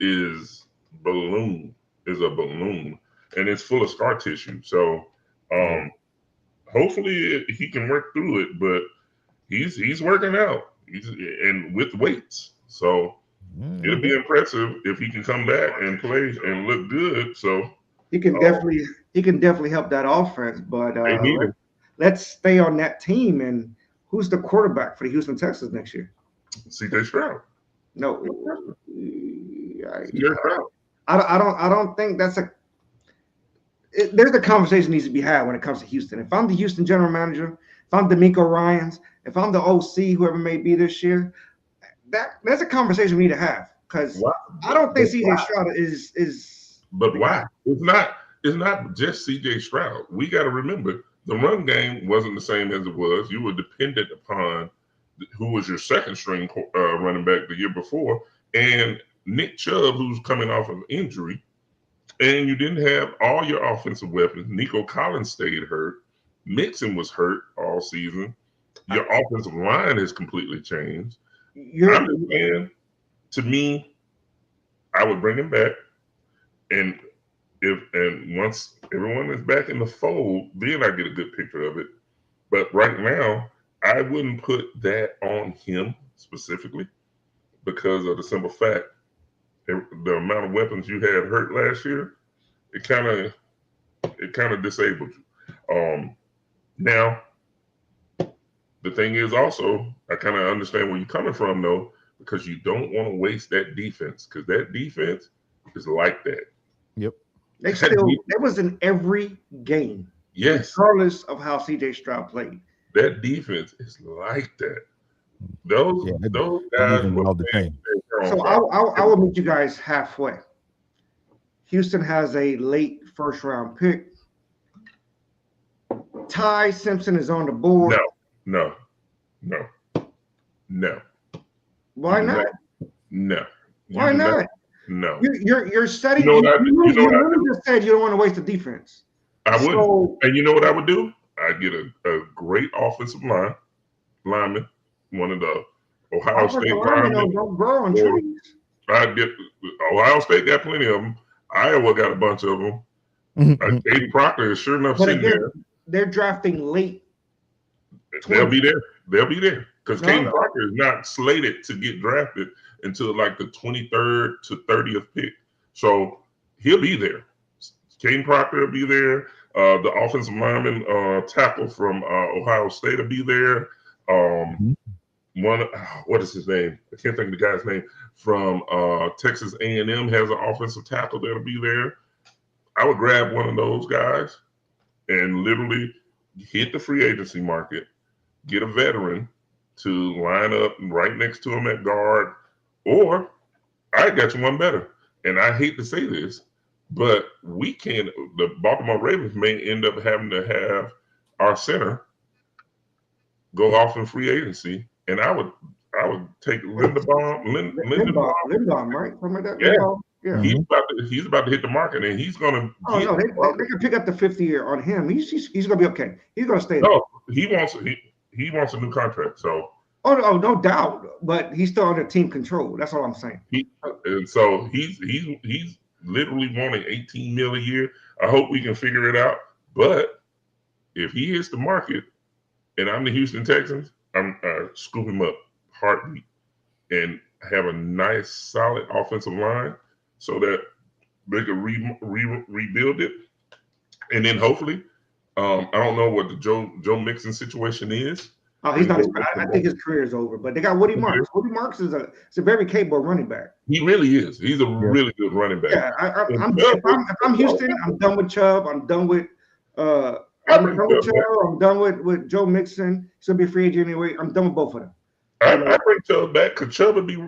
[SPEAKER 2] is a balloon, and it's full of scar tissue. So, hopefully he can work through it. But he's working out, and with weights. So it'll be impressive if he can come back and play and look good. So
[SPEAKER 1] he can definitely help that offense. But let's stay on that team. And who's the quarterback for the Houston Texans next year?
[SPEAKER 2] CJ Stroud.
[SPEAKER 1] No, I don't think that's there's a conversation needs to be had when it comes to Houston. If I'm the Houston general manager, if I'm DeMeco Ryans, if I'm the OC, whoever may be this year, that's a conversation we need to have because I don't think CJ Stroud is.
[SPEAKER 2] But why? It's not just CJ Stroud. We got to remember the run game wasn't the same as it was. You were dependent upon who was your second string running back the year before, and Nick Chubb, who's coming off of injury, and you didn't have all your offensive weapons. Nico Collins stayed hurt. Mixon was hurt all season. Your offensive line has completely changed. I'm just saying, to me, I would bring him back, and once everyone is back in the fold, then I get a good picture of it. But right now, I wouldn't put that on him specifically because of the simple fact the amount of weapons you had hurt last year, it kind of disabled you. Now, the thing is also, I kind of understand where you're coming from though, because you don't want to waste that defense because that defense is like that.
[SPEAKER 1] Yep. That was in every game.
[SPEAKER 2] Yes.
[SPEAKER 1] Regardless of how CJ Stroud played.
[SPEAKER 2] That defense is like that. Those guys will the same.
[SPEAKER 1] So I will meet you guys halfway. Houston has a late first round pick. Ty Simpson is on the board.
[SPEAKER 2] No.
[SPEAKER 1] Why not?
[SPEAKER 2] No.
[SPEAKER 1] Why not?
[SPEAKER 2] No.
[SPEAKER 1] You're setting.
[SPEAKER 2] You
[SPEAKER 1] just said you don't want to waste the defense.
[SPEAKER 2] I wouldn't. And you know what I would do? I'd get a great offensive lineman, one of the Ohio State linemen.
[SPEAKER 1] Don't grow on trees.
[SPEAKER 2] I'd get Ohio State got plenty of them. Iowa got a bunch of them. Caden Proctor is sure enough sitting there.
[SPEAKER 1] They're drafting late.
[SPEAKER 2] They'll be there because Caden Proctor is not slated to get drafted until like the 23rd to 30th pick. So he'll be there. Caden Proctor will be there. The offensive lineman tackle from Ohio State will be there. What is his name? I can't think of the guy's name. From Texas A&M has an offensive tackle that'll be there. I would grab one of those guys and literally hit the free agency market, get a veteran to line up right next to him at guard, or I got you one better. And I hate to say this, but the Baltimore Ravens may end up having to have our center go off in free agency, and I would take Linderbaum,
[SPEAKER 1] right? Something like that.
[SPEAKER 2] Yeah. He's about to hit the market, and he's gonna.
[SPEAKER 1] They can pick up the 5th year on him. He's gonna be okay. He's gonna stay.
[SPEAKER 2] No, he wants a new contract. So
[SPEAKER 1] Oh, no doubt. But he's still under team control. That's all I'm saying.
[SPEAKER 2] And so he's literally wanting 18 mil a year. I hope we can figure it out. But if he hits the market, and I'm the Houston Texans, I'm scoop him up heartbeat and have a nice, solid offensive line so that they can rebuild it. And then hopefully, I don't know what the Joe Mixon situation is.
[SPEAKER 1] Oh, he's not. I think his career is over. But they got Woody Marks. Woody Marks is a very capable running back.
[SPEAKER 2] He really is. He's a really good running back.
[SPEAKER 1] Yeah, if I'm Houston, I'm done with Chubb. I'm done with I'm done with Joe Mixon. He's gonna be a free agent anyway. I'm done with both of them.
[SPEAKER 2] I bring Chubb back because Chubb would be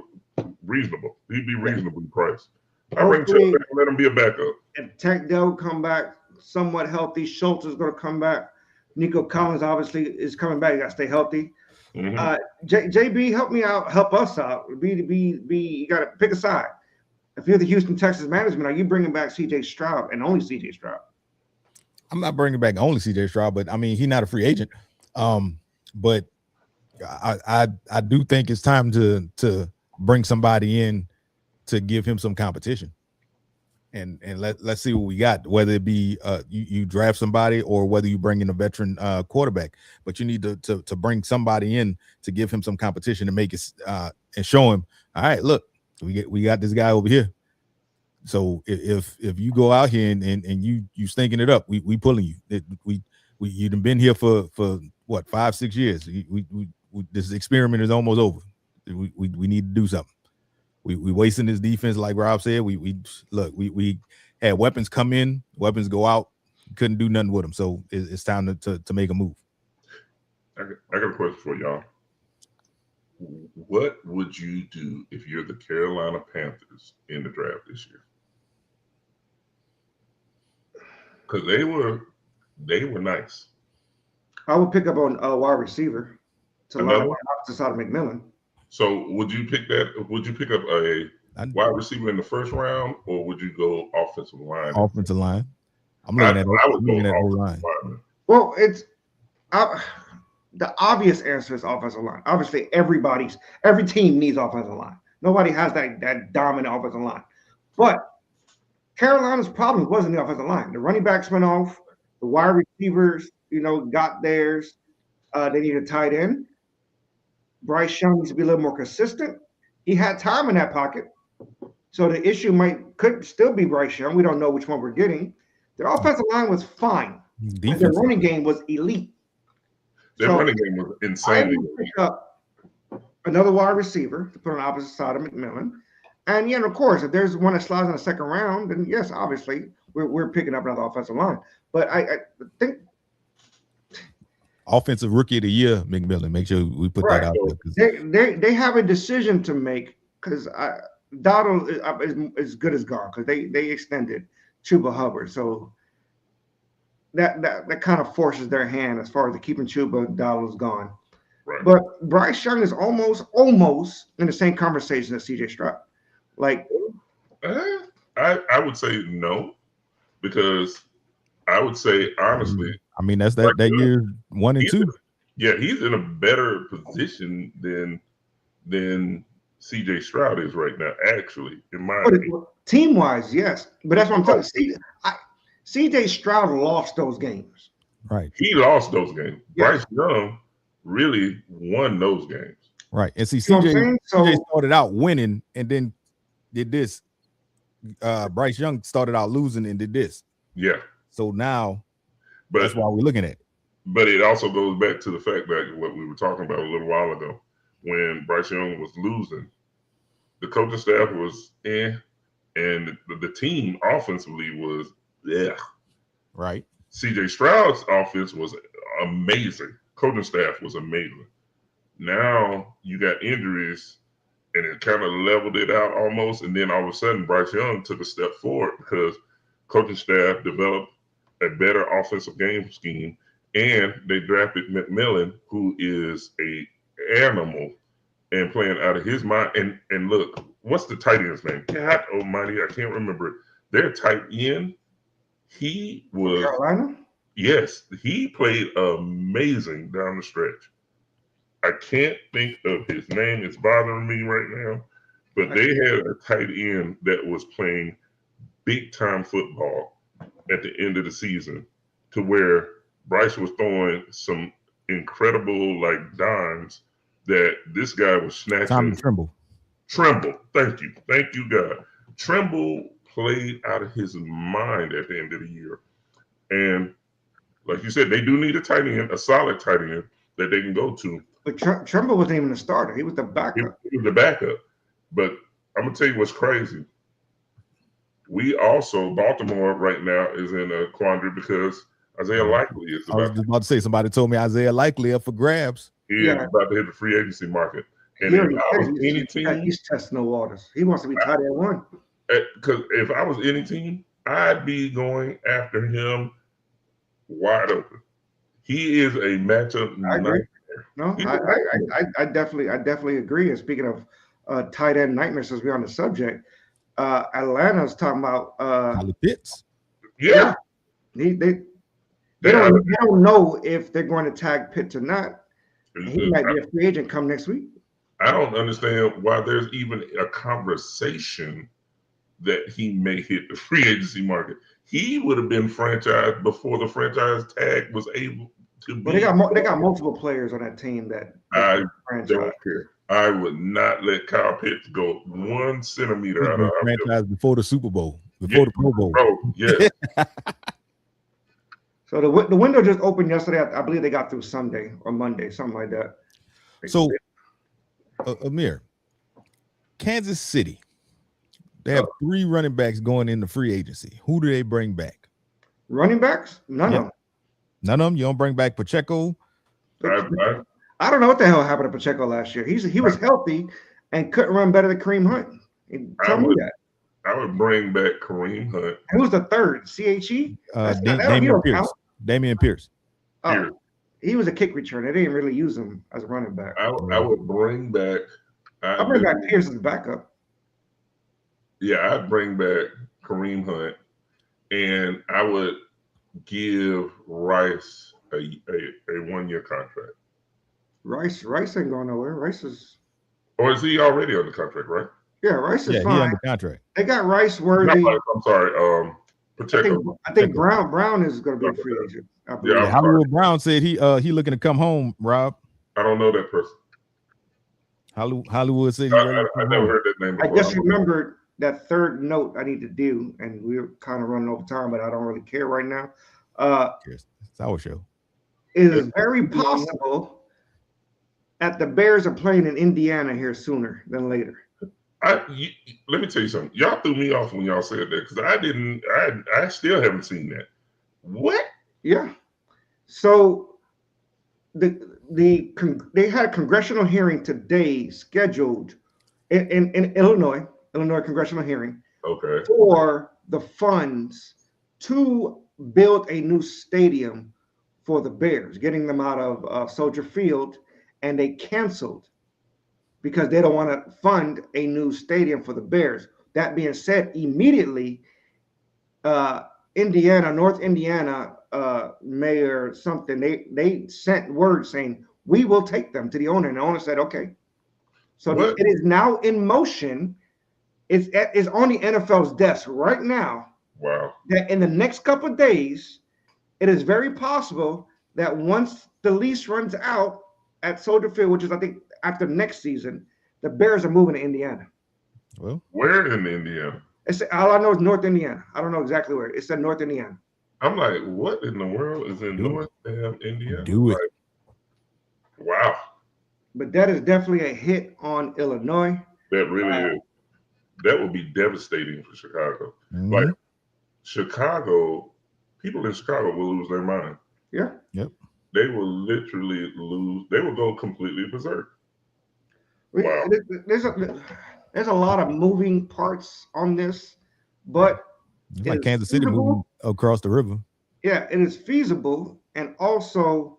[SPEAKER 2] reasonable. He'd be reasonably priced. I bring Chubb back and let him be a backup.
[SPEAKER 1] If Tank Dell come back somewhat healthy, Schultz is going to come back. Nico Collins obviously is coming back. You got to stay healthy.
[SPEAKER 2] Mm-hmm.
[SPEAKER 1] JB, help me out. Help us out. You got to pick a side. If you're the Houston Texans management, are you bringing back C.J. Stroud and only C.J. Stroud?
[SPEAKER 3] I'm not bringing back only C.J. Stroud, but I mean he's not a free agent. But I do think it's time to bring somebody in to give him some competition. And let's see what we got, whether it be you draft somebody or whether you bring in a veteran quarterback. But you need to bring somebody in to give him some competition and make it and show him, all right, look, we got this guy over here. So if you go out here and you stinking it up, we pulling you. You've been here for what 5-6 years. This experiment is almost over. We need to do something. We wasting this defense, like Rob said. We had weapons come in, weapons go out. Couldn't do nothing with them. So it's time to make a move.
[SPEAKER 2] I got a question for y'all. What would you do if you're the Carolina Panthers in the draft this year? Because they were nice.
[SPEAKER 1] I would pick up on a wide receiver to line up opposite side of McMillan.
[SPEAKER 2] So would you pick that? Would you pick up a wide receiver in the first round, or would you go offensive line?
[SPEAKER 3] Offensive line. I'm looking at O-line.
[SPEAKER 1] Well, it's the obvious answer is offensive line. Obviously, every team needs offensive line. Nobody has that dominant offensive line. But Carolina's problem wasn't the offensive line. The running backs went off. The wide receivers, got theirs. They need a tight end. Bryce Young needs to be a little more consistent. He had time in that pocket. So the issue could still be Bryce Young. We don't know which one we're getting. Their offensive line was fine. Their running game was elite.
[SPEAKER 2] Their running game was insanely
[SPEAKER 1] elite. Pick up another wide receiver to put on the opposite side of McMillan. And, of course, if there's one that slides in the second round, then, yes, obviously, we're picking up another offensive line. But I think –
[SPEAKER 3] Offensive Rookie of the Year, McMillan. Make sure we put that out
[SPEAKER 1] there. They have a decision to make because Donald is good as gone because they extended Chuba Hubbard. So that kind of forces their hand as far as keeping Chuba. Donald's gone. Right. But Bryce Young is almost in the same conversation as C.J. Stroud. Like,
[SPEAKER 2] I would say no, because I would say honestly.
[SPEAKER 3] I mean, that's that year 1 and 2.
[SPEAKER 2] He's in a better position than C.J. Stroud is right now. Actually, in my opinion,
[SPEAKER 1] team wise, yes, but that's what I'm telling you. C.J. Stroud lost those games.
[SPEAKER 3] Right,
[SPEAKER 2] he lost those games. Yes. Bryce Young really won those games.
[SPEAKER 3] Right, and see, CJ started out winning and then did this. Bryce Young started out losing and did this.
[SPEAKER 2] Yeah.
[SPEAKER 3] So now. But that's why we're looking at it.
[SPEAKER 2] But it also goes back to the fact that what we were talking about a little while ago, when Bryce Young was losing, the coaching staff was and the team offensively was
[SPEAKER 3] Right.
[SPEAKER 2] C.J. Stroud's offense was amazing. Coaching staff was amazing. Now you got injuries, and it kind of leveled it out almost. And then all of a sudden, Bryce Young took a step forward because coaching staff developed a better offensive game scheme, and they drafted McMillan, who is a animal and playing out of his mind. And look, what's the tight end's name? God almighty, I can't remember it. Their tight end, he was
[SPEAKER 1] Carolina?
[SPEAKER 2] Yes, he played amazing down the stretch. I can't think of his name. It's bothering me right now. But they had a tight end that was playing big time football at the end of the season, to where Bryce was throwing some incredible like dimes that this guy was snatching.
[SPEAKER 3] Tommy Tremble.
[SPEAKER 2] Tremble. Thank you, God. Tremble played out of his mind at the end of the year, and like you said, they do need a tight end, a solid tight end that they can go to.
[SPEAKER 1] But Tremble wasn't even a starter; he was the backup.
[SPEAKER 2] He was the backup. But I'm gonna tell you what's crazy. We also, Baltimore right now is in a quandary because Isaiah Likely is
[SPEAKER 3] I was just about to say, somebody told me Isaiah Likely up for grabs.
[SPEAKER 2] He is about to hit the free agency market. And if I was any team,
[SPEAKER 1] he's testing the waters. He wants to be tight end one.
[SPEAKER 2] Because if I was any team, I'd be going after him wide open. He is a matchup nightmare.
[SPEAKER 1] No, I definitely agree. And speaking of tight end nightmares, since we're on the subject, Atlanta's talking about
[SPEAKER 3] Kyle Pitts.
[SPEAKER 2] Yeah.
[SPEAKER 1] They don't know if they're going to tag Pitts or not. He might be a free agent come next week.
[SPEAKER 2] I don't understand why there's even a conversation that he may hit the free agency market. He would have been franchised before the franchise tag was able to be.
[SPEAKER 1] But they got multiple players on that team that
[SPEAKER 2] I don't care. I would not let Kyle Pitts go 1 centimeter out of our
[SPEAKER 3] franchise before the Super Bowl, before the Pro Bowl.
[SPEAKER 2] Bro, yeah.
[SPEAKER 1] So the window just opened yesterday. I believe they got through Sunday or Monday, something like that.
[SPEAKER 3] So, Amir, Kansas City, they have 3 running backs going into free agency. Who do they bring back?
[SPEAKER 1] Running backs? None of them.
[SPEAKER 3] None of them? You don't bring back Pacheco?
[SPEAKER 1] I don't know what the hell happened to Pacheco last year. He was healthy and couldn't run better than Kareem Hunt. Tell me that.
[SPEAKER 2] I would bring back Kareem Hunt.
[SPEAKER 1] Who was the third? CHE?
[SPEAKER 3] Damian Pierce.
[SPEAKER 1] Oh, he was a kick returner. They didn't really use him as a running back.
[SPEAKER 2] I would bring back.
[SPEAKER 1] I'll bring back Pierce as backup.
[SPEAKER 2] Yeah, I'd bring back Kareem Hunt, and I would give Rice a 1-year contract.
[SPEAKER 1] Rice ain't going nowhere. Rice is.
[SPEAKER 2] Or is he already on the contract, right?
[SPEAKER 1] Yeah, Rice is fine.
[SPEAKER 3] He on the contract.
[SPEAKER 1] They got Rice worthy.
[SPEAKER 2] No, I'm sorry. Pacheco.
[SPEAKER 1] I think Brown is going to be a free agent.
[SPEAKER 2] Yeah,
[SPEAKER 3] Hollywood Brown said he looking to come home. Rob,
[SPEAKER 2] I don't know that person.
[SPEAKER 3] Hollywood said
[SPEAKER 2] I never heard that name before.
[SPEAKER 1] I just remembered that third note I need to do, and we're kind of running over time, but I don't really care right now.
[SPEAKER 3] It's our show.
[SPEAKER 1] It is very possible that the Bears are playing in Indiana here sooner than later.
[SPEAKER 2] Let me tell you something. Y'all threw me off when y'all said that because I still haven't seen that. What?
[SPEAKER 1] Yeah. So they had a congressional hearing today scheduled in Illinois congressional hearing.
[SPEAKER 2] Okay.
[SPEAKER 1] For the funds to build a new stadium for the Bears, getting them out of Soldier Field, and they canceled because they don't want to fund a new stadium for the Bears. That being said, immediately, North Indiana mayor something, they sent word saying, we will take them to the owner. And the owner said, okay. So it is now in motion. It's on the NFL's desk right now.
[SPEAKER 2] Wow.
[SPEAKER 1] That in the next couple of days, it is very possible that once the lease runs out at Soldier Field, which is, I think, after next season, the Bears are moving to Indiana.
[SPEAKER 3] Well,
[SPEAKER 2] where in Indiana?
[SPEAKER 1] All I know is North Indiana. I don't know exactly where. It said North Indiana.
[SPEAKER 2] I'm like, what in the world is in North Indiana?
[SPEAKER 3] Do it.
[SPEAKER 2] Wow.
[SPEAKER 1] But that is definitely a hit on Illinois.
[SPEAKER 2] That really is. That would be devastating for Chicago.
[SPEAKER 3] Mm-hmm.
[SPEAKER 2] Like Chicago, people in Chicago will lose their mind.
[SPEAKER 1] Yeah.
[SPEAKER 3] Yep.
[SPEAKER 2] They will literally lose. They will go completely berserk. Wow.
[SPEAKER 1] There's a lot of moving parts on this, but
[SPEAKER 3] it's like Kansas City moving across the river.
[SPEAKER 1] Yeah, it is feasible. And also,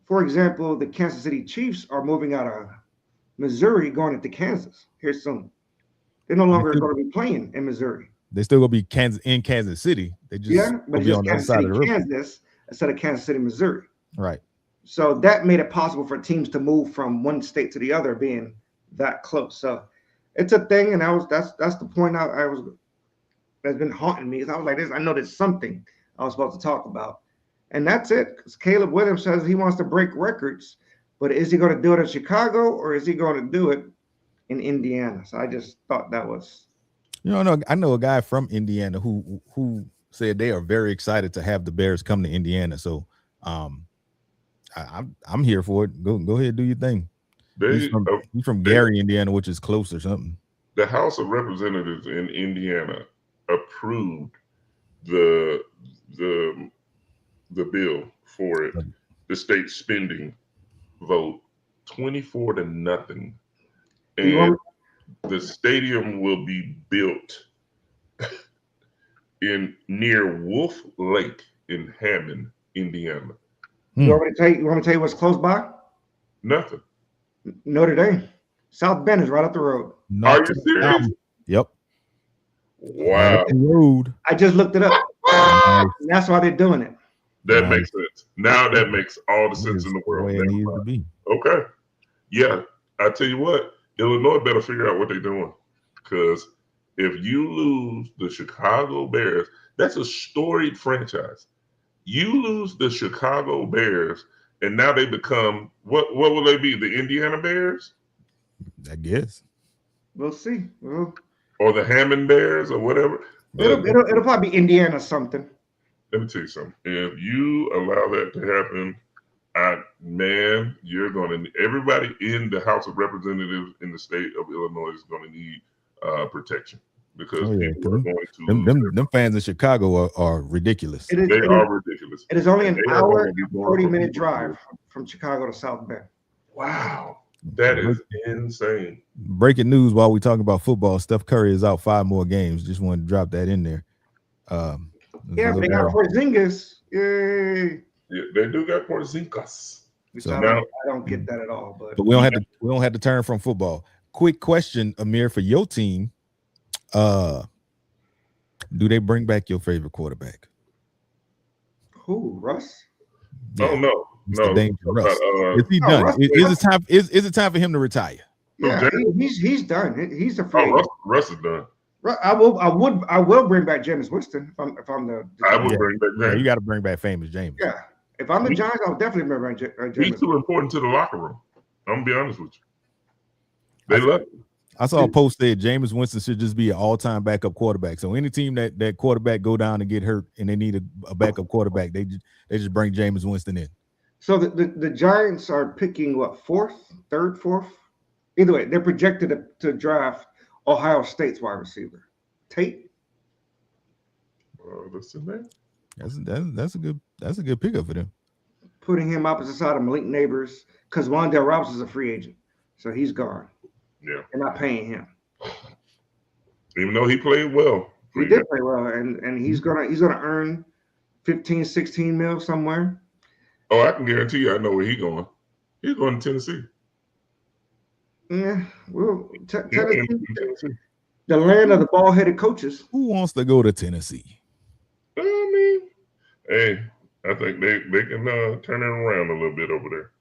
[SPEAKER 1] for example, the Kansas City Chiefs are moving out of Missouri, going into Kansas here soon. They're no longer going to be playing in Missouri.
[SPEAKER 3] They still going to be in Kansas City. They just
[SPEAKER 1] but
[SPEAKER 3] be on the other side of the river.
[SPEAKER 1] Kansas instead of Kansas City, Missouri.
[SPEAKER 3] Right.
[SPEAKER 1] So that made it possible for teams to move from one state to the other, being that close. So it's a thing, and that's the point I was that's been haunting me. Is I was like, this. I know there's something I was supposed to talk about, and that's it. Because Caleb Williams says he wants to break records, but is he going to do it in Chicago or is he going to do it in Indiana? So I just thought that was.
[SPEAKER 3] I know a guy from Indiana who said they are very excited to have the Bears come to Indiana. So, I'm here for it. Go ahead, do your thing. He's from Gary, Indiana, which is close or something.
[SPEAKER 2] The House of Representatives in Indiana approved the bill for it, the state spending vote, 24-0, and the stadium will be built near Wolf Lake in Hammond, Indiana.
[SPEAKER 1] You want me to tell you what's close by?
[SPEAKER 2] Nothing.
[SPEAKER 1] Notre Dame. South Bend is right up the road.
[SPEAKER 2] Are you serious?
[SPEAKER 3] Yep.
[SPEAKER 2] Wow.
[SPEAKER 3] Road.
[SPEAKER 1] I just looked it up. That's why they're doing it.
[SPEAKER 2] That makes sense. Now that makes all the sense in the world.
[SPEAKER 3] It needs to be.
[SPEAKER 2] Okay. Yeah. I tell you what, Illinois better figure out what they're doing. Because if you lose the Chicago Bears, that's a storied franchise. You lose the Chicago Bears, and now they become what will they be? The Indiana Bears?
[SPEAKER 3] I guess.
[SPEAKER 1] We'll see.
[SPEAKER 2] Or the Hammond Bears or whatever.
[SPEAKER 1] It'll probably be Indiana something.
[SPEAKER 2] Let me tell you something. If you allow that to happen, everybody in the House of Representatives in the state of Illinois is going to need protection. Because people are going to
[SPEAKER 3] them fans in Chicago are ridiculous.
[SPEAKER 2] They are ridiculous.
[SPEAKER 1] It is only an hour and 40-minute drive from Chicago to South Bend.
[SPEAKER 2] Wow. That is insane.
[SPEAKER 3] Breaking news while we talk about football, Steph Curry is out 5 more games. Just wanted to drop that in there.
[SPEAKER 1] But they got Porzingis. Yay.
[SPEAKER 2] Yeah, they do got Porzingis.
[SPEAKER 1] So I don't get that at all.
[SPEAKER 3] But we don't have to turn from football. Quick question, Amir, for your team. Do they bring back your favorite quarterback?
[SPEAKER 1] Who, Russ?
[SPEAKER 2] Yeah. Oh no,
[SPEAKER 3] Russ. Is he done?
[SPEAKER 1] Russ,
[SPEAKER 3] is it time for him to retire?
[SPEAKER 1] Yeah, he's done. He's a free.
[SPEAKER 2] Russ is done.
[SPEAKER 1] I will bring back Jameis Winston if I'm the.
[SPEAKER 2] I would bring back James.
[SPEAKER 3] Yeah, you got to bring back famous James.
[SPEAKER 1] Yeah, if I'm the Giants, I'll definitely bring back Jameis.
[SPEAKER 2] He's too important to the locker room. I'm gonna be honest with you. They love him.
[SPEAKER 3] I saw a post there. Jameis Winston should just be an all-time backup quarterback. So any team that quarterback go down and get hurt and they need a backup quarterback, they just bring Jameis Winston in.
[SPEAKER 1] So the Giants are picking what, third, fourth? Either way, they're projected to draft Ohio State's wide receiver, Tate.
[SPEAKER 2] That's in there.
[SPEAKER 3] That's a good pickup for them.
[SPEAKER 1] Putting him opposite side of Malik Neighbors because Wan'Dale Robinson is a free agent, so he's gone.
[SPEAKER 2] Yeah,
[SPEAKER 1] they're not paying him,
[SPEAKER 2] even though he played well.
[SPEAKER 1] He did play well, and he's gonna earn 15, 16 mil somewhere.
[SPEAKER 2] Oh, I can guarantee you, I know where he's going. He's going to Tennessee.
[SPEAKER 1] Yeah, well, Tennessee, the land of the ball-headed coaches.
[SPEAKER 3] Who wants to go to Tennessee?
[SPEAKER 2] I mean, hey, I think they can turn it around a little bit over there.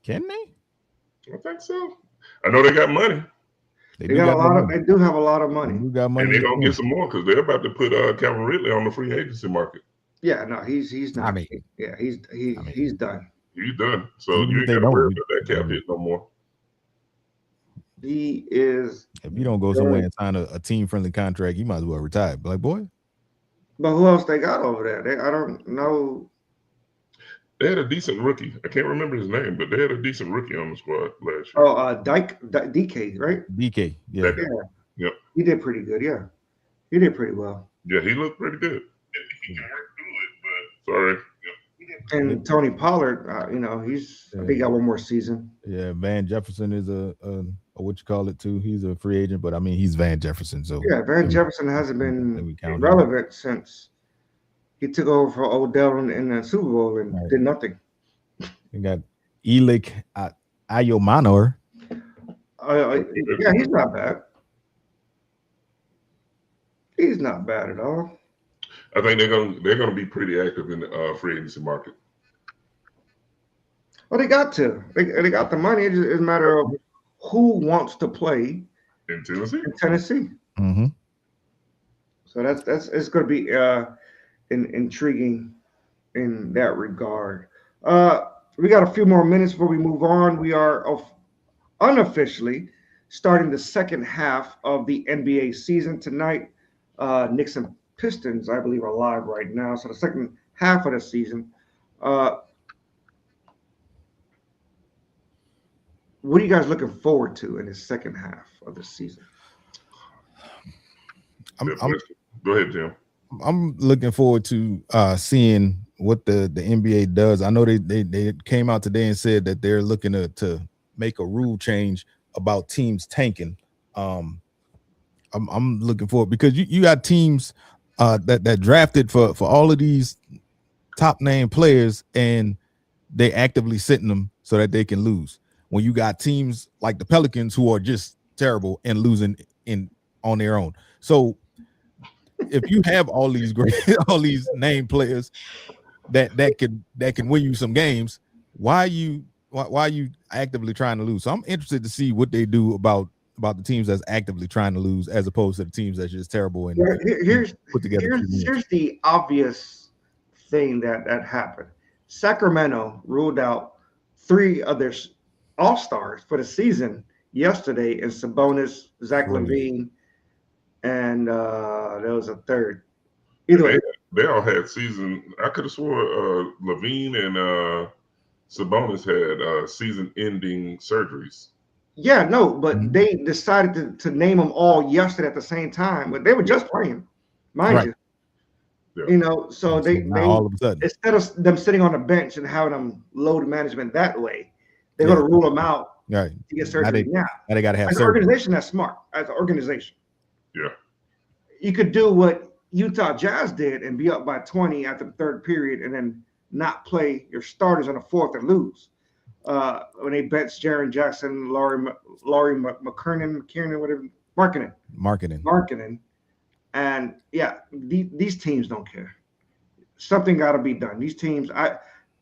[SPEAKER 3] Can they?
[SPEAKER 2] I think so. I know they got money.
[SPEAKER 1] They do have a lot of money.
[SPEAKER 3] Got money,
[SPEAKER 2] and they're gonna get some more because they're about to put Calvin Ridley on the free agency market.
[SPEAKER 1] Yeah, no, he's not.
[SPEAKER 3] I mean,
[SPEAKER 1] yeah, he's done.
[SPEAKER 2] He's done. So you ain't got to worry about that cap hit no more.
[SPEAKER 1] He is.
[SPEAKER 3] If you don't go somewhere and sign a team-friendly contract, you might as well retire. Black boy.
[SPEAKER 1] But who else they got over there? I don't know.
[SPEAKER 2] They had a decent rookie. I can't remember his name, but they had a decent rookie on the squad last year.
[SPEAKER 1] Oh, DK, right?
[SPEAKER 3] DK, yeah.
[SPEAKER 2] Yep.
[SPEAKER 1] He did pretty good, yeah. He did pretty well.
[SPEAKER 2] Yeah, he looked pretty good. He can work through it, but sorry.
[SPEAKER 1] And Tony Pollard, I think he got one more season.
[SPEAKER 3] Yeah, Van Jefferson is a what you call it too. He's a free agent, but I mean he's Van Jefferson. So
[SPEAKER 1] yeah, Van Jefferson hasn't been relevant since he took over for Odell in the Super Bowl and did nothing.
[SPEAKER 3] You got Elik Ayomanor.
[SPEAKER 1] Yeah, he's not bad. He's not bad at all.
[SPEAKER 2] I think they're gonna be pretty active in the free agency market.
[SPEAKER 1] Well, they got to. They got the money. It's a matter of who wants to play
[SPEAKER 2] in Tennessee.
[SPEAKER 1] in Tennessee.
[SPEAKER 3] Mm-hmm.
[SPEAKER 1] So that's it's going to be intriguing in that regard. We got a few more minutes before we move on. We are unofficially starting the second half of the NBA season tonight. Knicks and Pistons, I believe, are live right now. So the second half of the season. What are you guys looking forward to in the second half of the season?
[SPEAKER 2] Go ahead, Jim.
[SPEAKER 3] I'm looking forward to seeing what the NBA does. I know they came out today and said that they're looking to make a rule change about teams tanking. I'm looking forward because you got teams that drafted for all of these top name players and they actively sitting them so that they can lose. When you got teams like the Pelicans who are just terrible and losing on their own. So if you have all these name players that can win you some games, why are you actively trying to lose? So I'm interested to see what they do about the teams that's actively trying to lose as opposed to the teams that's just terrible and put together.
[SPEAKER 1] Here's the obvious thing that happened. Sacramento ruled out 3 of their all-stars for the season yesterday in Sabonis, Zach LaVine, and there was a third. Either way,
[SPEAKER 2] they all had season. I could have swore LaVine and Sabonis had season-ending surgeries.
[SPEAKER 1] Yeah, no, but they decided to name them all yesterday at the same time, but they were just playing, mind you. Yeah. You know, so they
[SPEAKER 3] all of a sudden,
[SPEAKER 1] instead of them sitting on the bench and having them load management that way, they're going to rule them out to get surgery. Now
[SPEAKER 3] they got to have
[SPEAKER 1] an organization that's smart as an organization.
[SPEAKER 2] Yeah,
[SPEAKER 1] you could do what Utah Jazz did and be up by 20 after the third period, and then not play your starters on the fourth and lose. When they benched Jaren Jackson, Laurie McKernan, whatever, Markkanen. And yeah, these teams don't care. Something got to be done. These teams,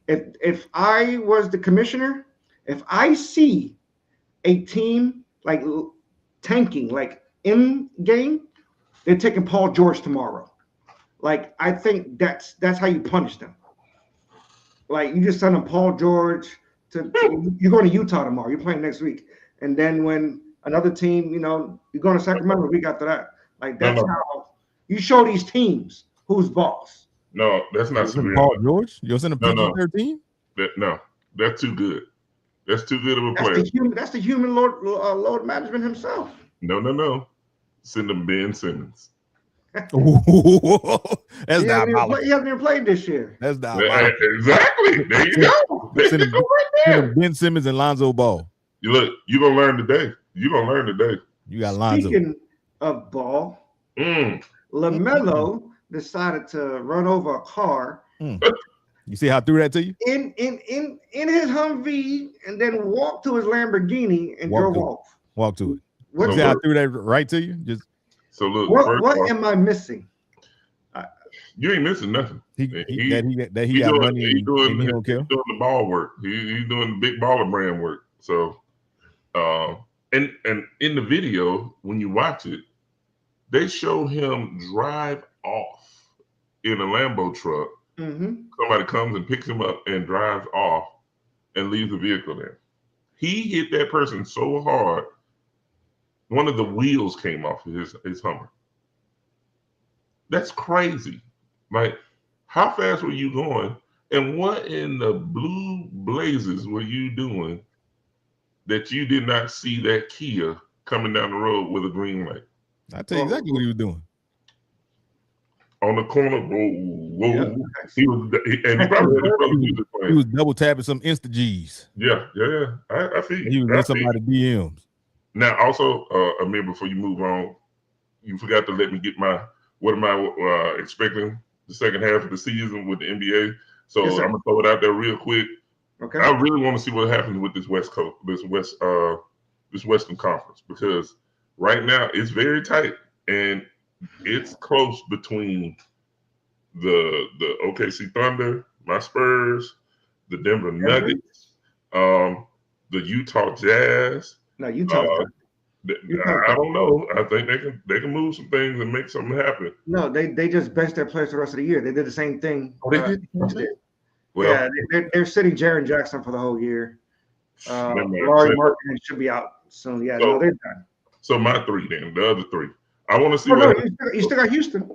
[SPEAKER 1] if I was the commissioner, if I see a team like tanking, like in game, they're taking Paul George tomorrow. Like, I think that's how you punish them. Like, you just send them Paul George you're going to Utah tomorrow. You're playing next week. And then when another team, you're going to Sacramento the week after that. Like, that's how you show these teams who's boss.
[SPEAKER 2] No, that's not
[SPEAKER 3] Paul George? You're sending PG-13?
[SPEAKER 2] No, that's too good. That's too good of a player.
[SPEAKER 1] That's the human load management himself.
[SPEAKER 2] No. Send him Ben Simmons.
[SPEAKER 3] That's diabolical.
[SPEAKER 1] He hasn't even played this year.
[SPEAKER 3] That's diabolical.
[SPEAKER 2] Exactly. There you go.
[SPEAKER 3] Send him Ben Simmons and Lonzo Ball.
[SPEAKER 2] You're gonna learn today. You got Lonzo.
[SPEAKER 1] Speaking of ball, LaMelo decided to run over a car.
[SPEAKER 3] You see how I threw that to you?
[SPEAKER 1] In his Humvee, and then walked to his Lamborghini and drove off.
[SPEAKER 3] Walk to it. You see how I threw that right to you? Just
[SPEAKER 2] so look.
[SPEAKER 1] What am I missing?
[SPEAKER 2] You ain't missing nothing.
[SPEAKER 3] He got money.
[SPEAKER 2] He's doing the ball work. He's doing the big baller brand work. So, and in the video when you watch it, they show him drive off in a Lambo truck.
[SPEAKER 1] Mm-hmm.
[SPEAKER 2] Somebody comes and picks him up and drives off and leaves the vehicle there. He hit that person so hard, one of the wheels came off of his Hummer. That's crazy. Like, how fast were you going? And what in the blue blazes were you doing that you did not see that Kia coming down the road with a green light?
[SPEAKER 3] I'll tell you exactly what he was doing.
[SPEAKER 2] On the corner, whoa. Yeah. He
[SPEAKER 3] was double tapping some Insta G's.
[SPEAKER 2] Yeah. I see.
[SPEAKER 3] He was in somebody's DMs.
[SPEAKER 2] Now, also, Amir, before you move on, you forgot to let me get what am I expecting the second half of the season with the NBA. So yes, I'm gonna throw it out there real quick.
[SPEAKER 1] Okay.
[SPEAKER 2] I really want to see what happens with this West Coast, this Western Conference, because right now it's very tight and it's close between the OKC Thunder, my Spurs, the Denver Nuggets, The Utah Jazz.
[SPEAKER 1] No, Utah's done.
[SPEAKER 2] I don't know. I think they can move some things and make something happen.
[SPEAKER 1] No, they just benched their players for the rest of the year. They did the same thing.
[SPEAKER 2] Oh, they did?
[SPEAKER 1] Well, yeah, they're sitting Jaren Jackson for the whole year. Laurie Marketing should be out soon. Yeah, no, they're done.
[SPEAKER 2] So my three then, the other three. I want to see
[SPEAKER 1] you still got Houston.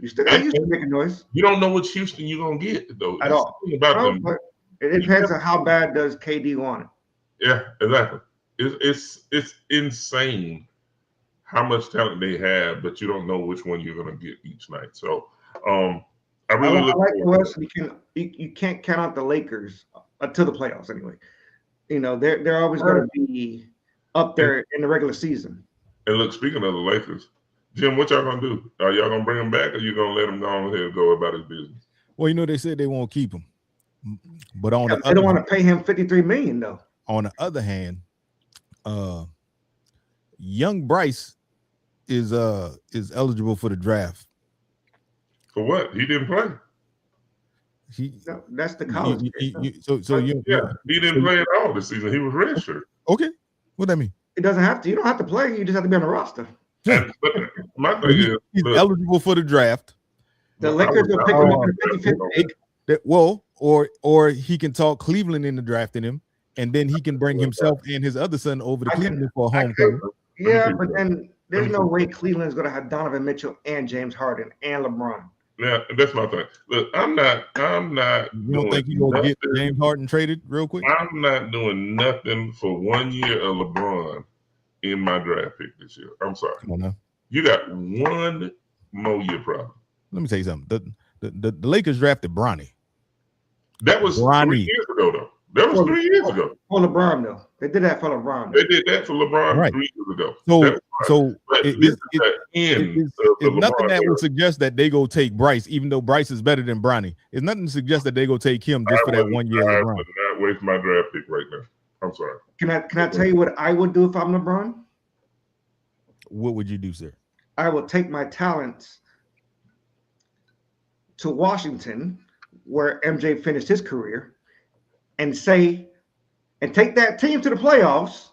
[SPEAKER 1] You still got Houston making noise.
[SPEAKER 2] You don't know which Houston you're gonna get though.
[SPEAKER 1] At all. Them. It depends on how bad does KD want it.
[SPEAKER 2] Yeah, exactly. It's insane how much talent they have, but you don't know which one you're gonna get each night. So I really like
[SPEAKER 1] the West. You can't count out the Lakers to the playoffs anyway. You know, they're always gonna be up there in the regular season.
[SPEAKER 2] And look, speaking of the Lakers, Jim, what y'all gonna do? Are y'all gonna bring him back, or you gonna let him go ahead and go about his business?
[SPEAKER 3] Well, you know, they said they won't keep him, but
[SPEAKER 1] they don't want to pay him $53 million though.
[SPEAKER 3] On the other hand, young Bryce is eligible for the draft.
[SPEAKER 2] For what? He didn't play.
[SPEAKER 1] No, that's the college.
[SPEAKER 2] He didn't play at all this season. He was redshirt.
[SPEAKER 3] Okay, what that mean?
[SPEAKER 1] It doesn't have to. You don't have to play. You just have to be on the roster.
[SPEAKER 2] But my thing is,
[SPEAKER 3] he's eligible for the draft.
[SPEAKER 1] The Lakers will pick him up in the 55th pick.
[SPEAKER 3] Well, or he can talk Cleveland into drafting him, and then he can bring himself and his other son over to Cleveland for a homecoming.
[SPEAKER 1] Yeah, but then there's no way Cleveland is going to have Donovan Mitchell and James Harden and LeBron.
[SPEAKER 2] Yeah, that's my thing. Look, I'm not.
[SPEAKER 3] You don't think you're gonna get James Harden traded real quick?
[SPEAKER 2] I'm not doing nothing for 1 year of LeBron in my draft pick this year. I'm sorry.
[SPEAKER 3] Come on now.
[SPEAKER 2] You got one more year problem.
[SPEAKER 3] Let me tell you something. The Lakers drafted Bronny.
[SPEAKER 2] That was 3 years ago, though. That was 3 years ago.
[SPEAKER 1] For LeBron, though. They did that for LeBron.
[SPEAKER 2] They did that for LeBron 3 years ago.
[SPEAKER 3] So it's nothing that would suggest that they go take Bryce, even though Bryce is better than Bronny. It's nothing to suggest that they go take him just for that 1 year.
[SPEAKER 2] I would not waste my draft pick right now. I'm sorry.
[SPEAKER 1] Can I tell you what I would do if I'm LeBron?
[SPEAKER 3] What would you do, sir?
[SPEAKER 1] I would take my talents to Washington, where MJ finished his career, and take that team to the playoffs.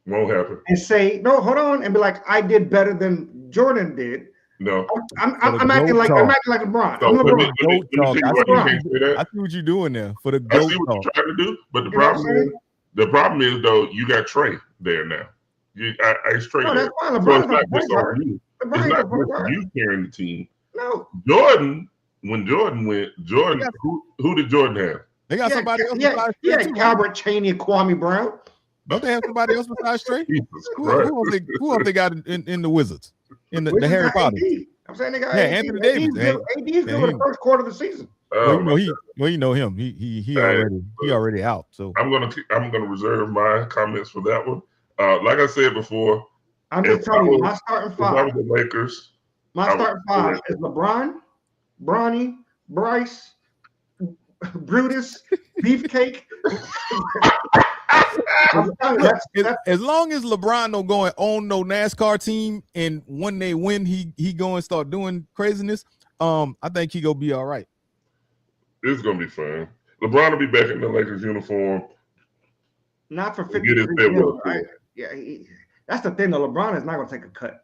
[SPEAKER 2] Won't happen.
[SPEAKER 1] And say, no, hold on, and be like, I did better than Jordan did.
[SPEAKER 2] No,
[SPEAKER 1] I'm acting like LeBron.
[SPEAKER 2] So
[SPEAKER 1] I'm LeBron.
[SPEAKER 3] I see what you're doing there for the GOAT.
[SPEAKER 2] I see what you're trying to do, but the problem is though, you got Trey there now. I straight.
[SPEAKER 1] No, that's fine.
[SPEAKER 2] So it's not just on you. It's not just you carrying the team.
[SPEAKER 1] No,
[SPEAKER 2] when Jordan went, who did Jordan have?
[SPEAKER 3] They got somebody else.
[SPEAKER 1] Yeah, Calvert Chaney and Kwame Brown.
[SPEAKER 3] Don't they have somebody else besides Trey? Who else they got in the Wizards? In the Harry Potter?
[SPEAKER 1] I'm saying they got
[SPEAKER 3] Anthony Davis.
[SPEAKER 1] AD's good for the first quarter of the season.
[SPEAKER 3] You know him. He already out. So
[SPEAKER 2] I'm gonna reserve my comments for that one. Like I said before,
[SPEAKER 1] I'm just telling you, my starting five.
[SPEAKER 2] The Lakers.
[SPEAKER 1] My starting five is LeBron, Bronny, Bryce, Brutus, Beefcake.
[SPEAKER 3] As long as LeBron don't go and own no NASCAR team, and when they win, he go and start doing craziness. I think he gonna be all right.
[SPEAKER 2] It's gonna be fun. LeBron will be back in the Lakers uniform.
[SPEAKER 1] Not for 53 million, right? Yeah, that's the thing. Though LeBron is not gonna take a cut.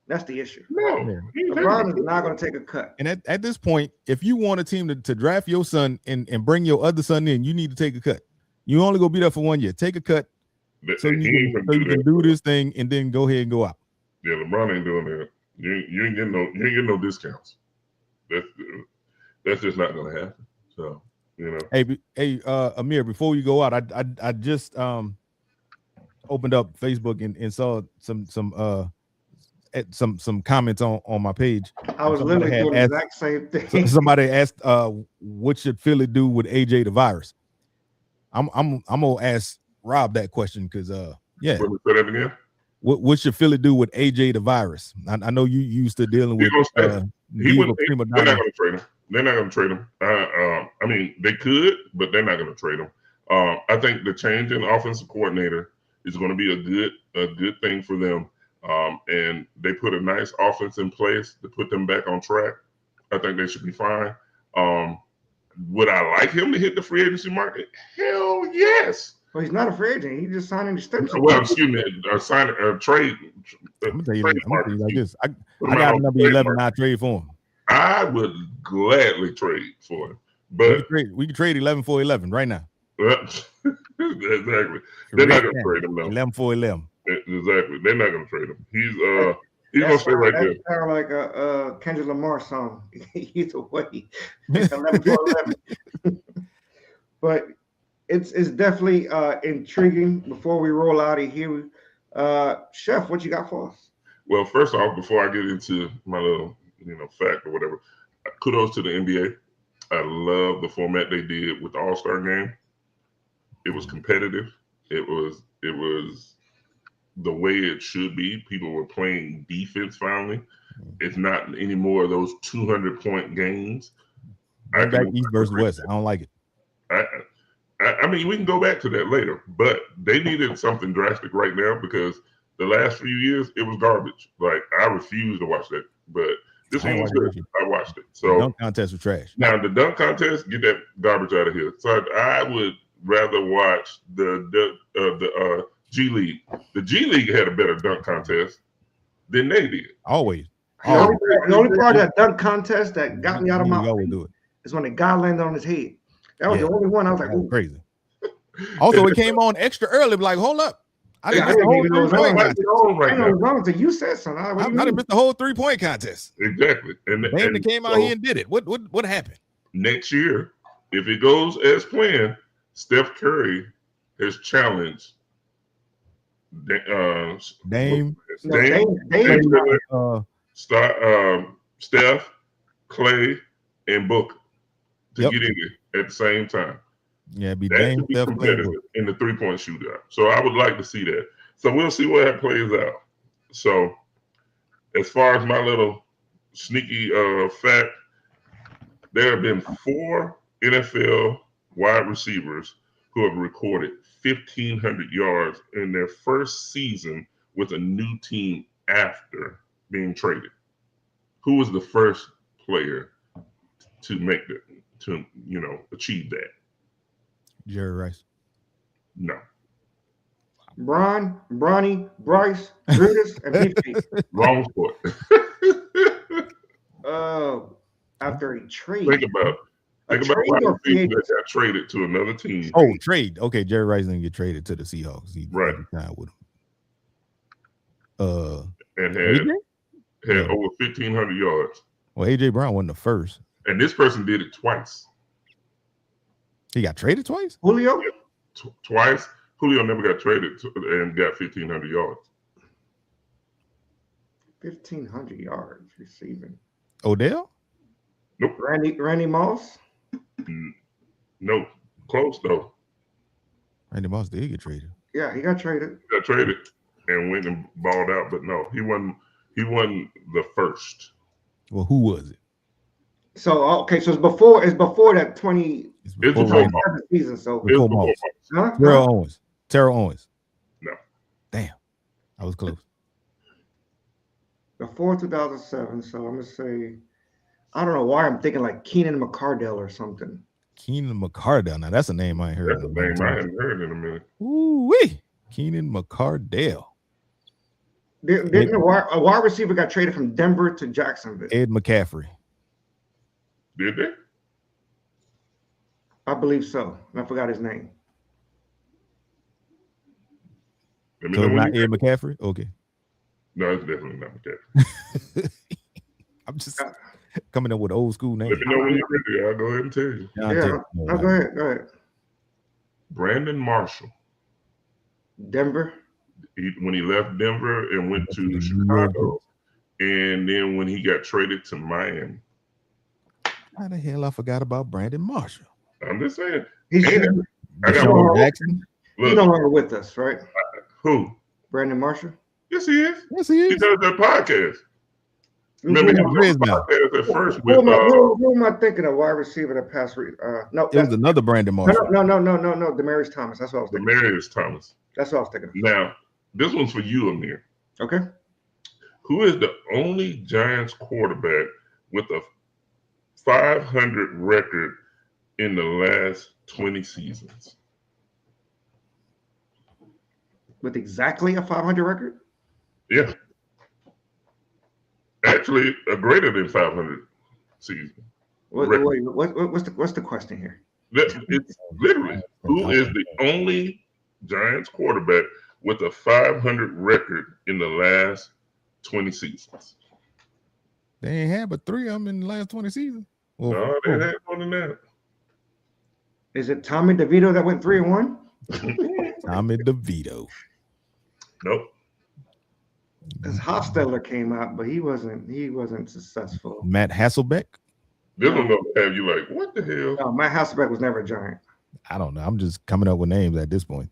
[SPEAKER 1] That's the issue.
[SPEAKER 2] No,
[SPEAKER 1] LeBron is not gonna take a cut.
[SPEAKER 3] And at this point, if you want a team to draft your son and bring your other son in, you need to take a cut. You only gonna be there for 1 year. Take a cut so you can do this thing and then go ahead and go out.
[SPEAKER 2] Yeah, LeBron ain't doing that. You ain't getting no discounts. That's just not gonna happen. So
[SPEAKER 3] Hey, Amir, before you go out, I just opened up Facebook and saw some comments on my page.
[SPEAKER 1] I was literally doing the exact same thing.
[SPEAKER 3] Somebody asked, what should Philly do with AJ the Virus? I'm gonna ask Rob that question because
[SPEAKER 2] yeah.
[SPEAKER 3] What should Philly do with AJ the Virus? I know you used to dealing with.
[SPEAKER 2] They're not gonna trade him. They're not going to trade him. I mean, they could, but they're not going to trade him. I think the change in offensive coordinator is going to be a good thing for them. And they put a nice offense in place to put them back on track. I think they should be fine. Would I like him to hit the free agency market? Hell yes.
[SPEAKER 1] Well, he's not a free agent. He just signed an extension.
[SPEAKER 2] Well, excuse me, trade.
[SPEAKER 3] I'm gonna tell you like this. I
[SPEAKER 2] Put him
[SPEAKER 3] got
[SPEAKER 2] out
[SPEAKER 3] a
[SPEAKER 2] on
[SPEAKER 3] number
[SPEAKER 2] trade
[SPEAKER 3] 11.
[SPEAKER 2] market.
[SPEAKER 3] I trade for him.
[SPEAKER 2] I would gladly trade for him, but
[SPEAKER 3] We can trade 11 for 11 right now.
[SPEAKER 2] exactly, they're not going to trade him though.
[SPEAKER 3] 11 for 11.
[SPEAKER 2] Exactly, they're not going to trade him. He's going to stay right there.
[SPEAKER 1] That's kind of like a Kendrick Lamar song. Either way, it's 11 for 11. But it's definitely intriguing. Before we roll out of here, Chef, what you got for us?
[SPEAKER 2] Well, first off, before I get into my little fact or whatever, kudos to the NBA. I love the format they did with the All-Star game. It was competitive. It was the way it should be. People were playing defense finally. It's not any more of those 200-point games.
[SPEAKER 3] Bring back East versus West. I don't like it.
[SPEAKER 2] I mean, we can go back to that later, but they needed something drastic right now because the last few years it was garbage. Like I refuse to watch that, but this one was good. I watched it. So
[SPEAKER 3] the dunk contest was trash.
[SPEAKER 2] Now the dunk contest, get that garbage out of here. So I would rather watch the G League. The G League had a better dunk contest than they did.
[SPEAKER 3] Always.
[SPEAKER 1] The only part of that dunk contest that got me out of my
[SPEAKER 3] do it
[SPEAKER 1] is when the guy landed on his head. That was the only one. I was like, "Ooh,
[SPEAKER 3] crazy." Also, it came on extra early. Like, hold up, I didn't miss the whole 3-point contest.
[SPEAKER 1] I know wrong until you said something.
[SPEAKER 3] I didn't miss the whole 3-point contest.
[SPEAKER 2] Exactly. And
[SPEAKER 3] they came out here and did it. What happened?
[SPEAKER 2] Next year, if it goes as planned, Steph Curry has challenged
[SPEAKER 3] Dame,
[SPEAKER 2] Steph, Clay, and Booker to get in there at the same time.
[SPEAKER 3] Yeah, it'd be
[SPEAKER 2] that
[SPEAKER 3] Dame,
[SPEAKER 2] be
[SPEAKER 3] Steph,
[SPEAKER 2] competitive in the 3-point shootout. So I would like to see that. So we'll see where that plays out. So as far as my little sneaky fact, there have been 4 NFL wide receivers who have recorded 1,500 yards in their first season with a new team after being traded. Who was the first player to make that, to achieve that?
[SPEAKER 3] Jerry Rice.
[SPEAKER 2] No.
[SPEAKER 1] Bronny, Bryce, Brutus, and BP.
[SPEAKER 2] Wrong sport.
[SPEAKER 1] After a trade.
[SPEAKER 2] Think about why people that got traded to another team.
[SPEAKER 3] Oh, trade. Okay, Jerry Rice didn't get traded to the Seahawks. He
[SPEAKER 2] right.
[SPEAKER 3] With him.
[SPEAKER 2] And had over 1,500 yards.
[SPEAKER 3] Well, AJ Brown wasn't the first.
[SPEAKER 2] And this person did it twice.
[SPEAKER 3] He got traded twice?
[SPEAKER 1] Julio?
[SPEAKER 2] Yeah, twice. Julio never got traded and got 1,500 yards.
[SPEAKER 1] 1,500 yards receiving.
[SPEAKER 3] Odell?
[SPEAKER 2] Nope.
[SPEAKER 1] Randy Moss?
[SPEAKER 2] No. Close, though.
[SPEAKER 3] Randy Moss did get traded.
[SPEAKER 1] Yeah, he got traded.
[SPEAKER 2] He got traded and went and balled out, but no, he wasn't the first.
[SPEAKER 3] Well, who was it?
[SPEAKER 1] So it's before that 20
[SPEAKER 2] it's before
[SPEAKER 1] season. So
[SPEAKER 3] before Moss.
[SPEAKER 1] Huh?
[SPEAKER 3] Terrell Owens.
[SPEAKER 2] No.
[SPEAKER 3] Damn. I was close.
[SPEAKER 1] Before 2007, so I'm gonna say, I don't know why I'm thinking like Keenan McCardell or something.
[SPEAKER 3] Keenan McCardell. Now that's a name I ain't heard.
[SPEAKER 2] That's a name I hadn't heard in a minute.
[SPEAKER 3] Ooh-wee. Keenan McCardell.
[SPEAKER 1] Didn't a wide receiver got traded from Denver to Jacksonville?
[SPEAKER 3] Ed McCaffrey.
[SPEAKER 2] Did they?
[SPEAKER 1] I believe so. I forgot his name.
[SPEAKER 3] So not Ed McCaffrey? Okay.
[SPEAKER 2] No, it's definitely not McCaffrey.
[SPEAKER 3] I'm just coming up with old school names.
[SPEAKER 2] Let me know when you're ready. I'll go ahead and tell you.
[SPEAKER 1] Go ahead.
[SPEAKER 2] Brandon Marshall.
[SPEAKER 1] Denver.
[SPEAKER 2] When he left Denver and went to Chicago, and then when he got traded to Miami.
[SPEAKER 3] How the hell I forgot about Brandon Marshall?
[SPEAKER 2] I'm just saying.
[SPEAKER 1] He's
[SPEAKER 3] Jackson.
[SPEAKER 1] He's no longer with us, right?
[SPEAKER 2] Who?
[SPEAKER 1] Brandon Marshall.
[SPEAKER 2] Yes, he is.
[SPEAKER 3] Yes, he is.
[SPEAKER 2] He does that podcast. Remember, he was podcast at first with.
[SPEAKER 1] Who am I thinking of? Wide receiver that passed? No,
[SPEAKER 3] it was another Brandon Marshall.
[SPEAKER 1] No. Demaryius Thomas. That's what I was thinking.
[SPEAKER 2] Demaryius Thomas.
[SPEAKER 1] That's what I was thinking.
[SPEAKER 2] Now, this one's for you, Amir.
[SPEAKER 1] Okay.
[SPEAKER 2] Who is the only Giants quarterback with a 500 record in the last 20 seasons?
[SPEAKER 1] with exactly a 500 record?
[SPEAKER 2] Yeah. Actually, a greater than 500 season.
[SPEAKER 1] What's the question here?
[SPEAKER 2] It's literally, who is the only Giants quarterback with a 500 record in the last 20 seasons?
[SPEAKER 3] They ain't had but 3 of them in the last 20 seasons. Well,
[SPEAKER 2] No, they had more than that.
[SPEAKER 1] Is it Tommy DeVito that went 3-1?
[SPEAKER 3] Tommy DeVito.
[SPEAKER 2] Nope.
[SPEAKER 1] Because Hostetler came out, but he wasn't successful.
[SPEAKER 3] Matt Hasselbeck.
[SPEAKER 2] This one gonna have you like, what the hell?
[SPEAKER 1] No, Matt Hasselbeck was never a Giant.
[SPEAKER 3] I don't know. I'm just coming up with names at this point.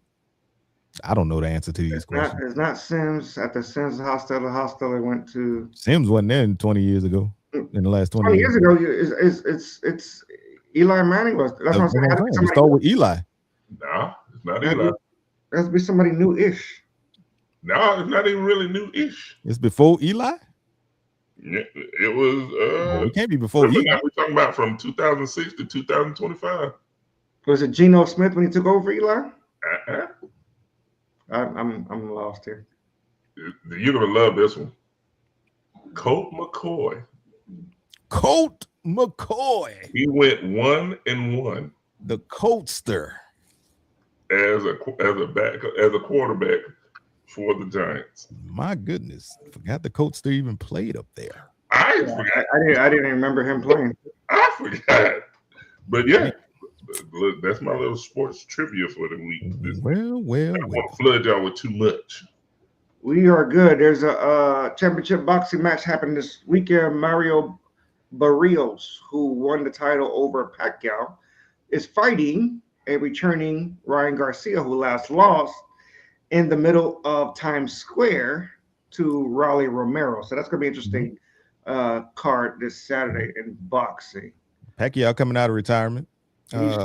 [SPEAKER 3] I don't know the answer to these questions.
[SPEAKER 1] It's not Sims. After Sims, Hostetler went to.
[SPEAKER 3] Sims wasn't there 20 years ago. In the last 20
[SPEAKER 1] years ago, it's Eli Manning was. That's what I'm saying.
[SPEAKER 3] We start with Eli.
[SPEAKER 2] No, it's not Eli.
[SPEAKER 1] It has to be somebody new-ish.
[SPEAKER 2] No, it's not even really new-ish.
[SPEAKER 3] It's before Eli?
[SPEAKER 2] Yeah, it was.
[SPEAKER 3] It can't be before Eli.
[SPEAKER 2] We're talking about from 2006 to 2025.
[SPEAKER 1] Was it Geno Smith when he took over Eli?
[SPEAKER 2] Uh-uh.
[SPEAKER 1] I'm lost here.
[SPEAKER 2] You're gonna love this one. Colt McCoy.
[SPEAKER 3] Colt McCoy.
[SPEAKER 2] He went 1-1.
[SPEAKER 3] The Coltster.
[SPEAKER 2] As a quarterback for the Giants.
[SPEAKER 3] My goodness, forgot the Coltster even played up there.
[SPEAKER 2] I forgot.
[SPEAKER 1] I didn't remember him playing.
[SPEAKER 2] I forgot. But yeah, that's my little sports trivia for the week.
[SPEAKER 3] Well.
[SPEAKER 2] I won't flood y'all with too much.
[SPEAKER 1] We are good. There's a championship boxing match happening this weekend. Mario Barrios, who won the title over Pacquiao, is fighting a returning Ryan Garcia, who last lost in the middle of Times Square to Raleigh Romero. So that's going to be an interesting card this Saturday in boxing.
[SPEAKER 3] Pacquiao coming out of retirement.
[SPEAKER 1] He's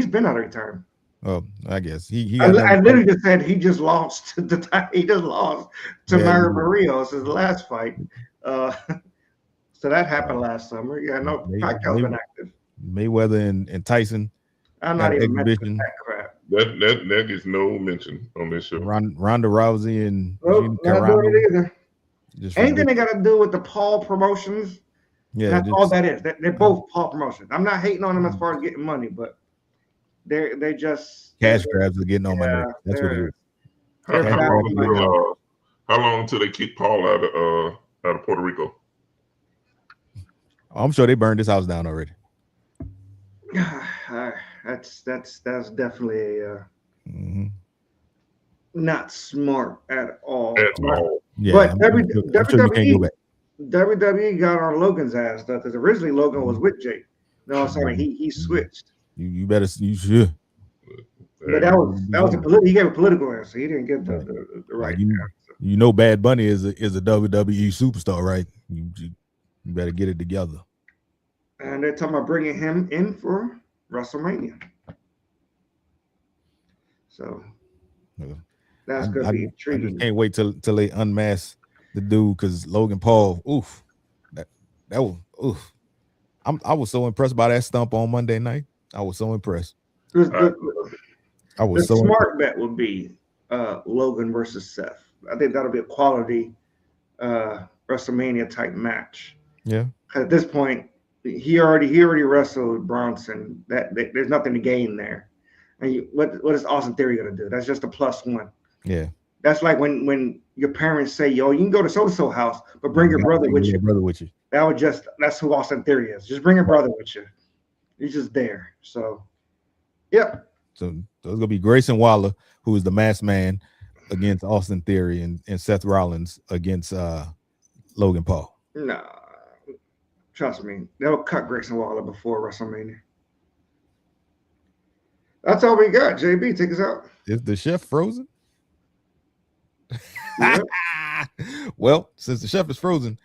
[SPEAKER 1] been out of retirement.
[SPEAKER 3] Oh, I guess he.
[SPEAKER 1] I literally just said he just lost to Mario Barrios his last fight. So that happened last summer. Yeah, no, Pacquiao's been active.
[SPEAKER 3] Mayweather and Tyson.
[SPEAKER 1] I'm not even mentioning that crap.
[SPEAKER 2] That gets no mention on this show.
[SPEAKER 3] Ronda Rousey and
[SPEAKER 1] not doing it either. Anything they got to do with the Paul promotions. Yeah, that's all that is. They're both Paul promotions. I'm not hating on them as far as getting money, but they just
[SPEAKER 3] cash grabs are getting on my nerves. That's what it is.
[SPEAKER 2] How long until they kick Paul out of Puerto Rico?
[SPEAKER 3] I'm sure they burned this house down already.
[SPEAKER 1] That's definitely not smart at all.
[SPEAKER 3] Yeah,
[SPEAKER 1] but WWE got on Logan's ass though, because originally Logan was with Jake. No, sorry, he switched.
[SPEAKER 3] You should.
[SPEAKER 1] But that was he gave a political answer. He didn't give the right answer.
[SPEAKER 3] You know, Bad Bunny is a WWE superstar, right? You better get it together.
[SPEAKER 1] And they're talking about bringing him in for WrestleMania. So that's gonna be intriguing.
[SPEAKER 3] I just can't wait till they unmask the dude, because Logan Paul, that was I was so impressed by that stump on Monday night. I was so impressed.
[SPEAKER 1] The smart bet would be Logan versus Seth. I think that'll be a quality WrestleMania type match.
[SPEAKER 3] Yeah.
[SPEAKER 1] At this point, he already wrestled Bronson. There's nothing to gain there. And what is Austin Theory gonna do? That's just a +1.
[SPEAKER 3] Yeah.
[SPEAKER 1] That's like when your parents say, "Yo, you can go to so-and-so house, but bring your brother with you." That's who Austin Theory is. Just bring your brother with you. He's just there. So, yep.
[SPEAKER 3] So it's gonna be Grayson Waller, who is the masked man, against Austin Theory, and Seth Rollins against Logan Paul.
[SPEAKER 1] Nah, trust me, they'll cut Grayson Waller before WrestleMania. That's all we got. JB, take us out.
[SPEAKER 3] Is the chef frozen?
[SPEAKER 1] Yeah.
[SPEAKER 3] Well, since the chef is frozen,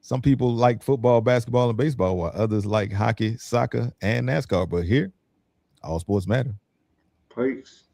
[SPEAKER 3] some people like football, basketball, and baseball, while others like hockey, soccer, and NASCAR. But here, all sports matter.
[SPEAKER 1] Peace.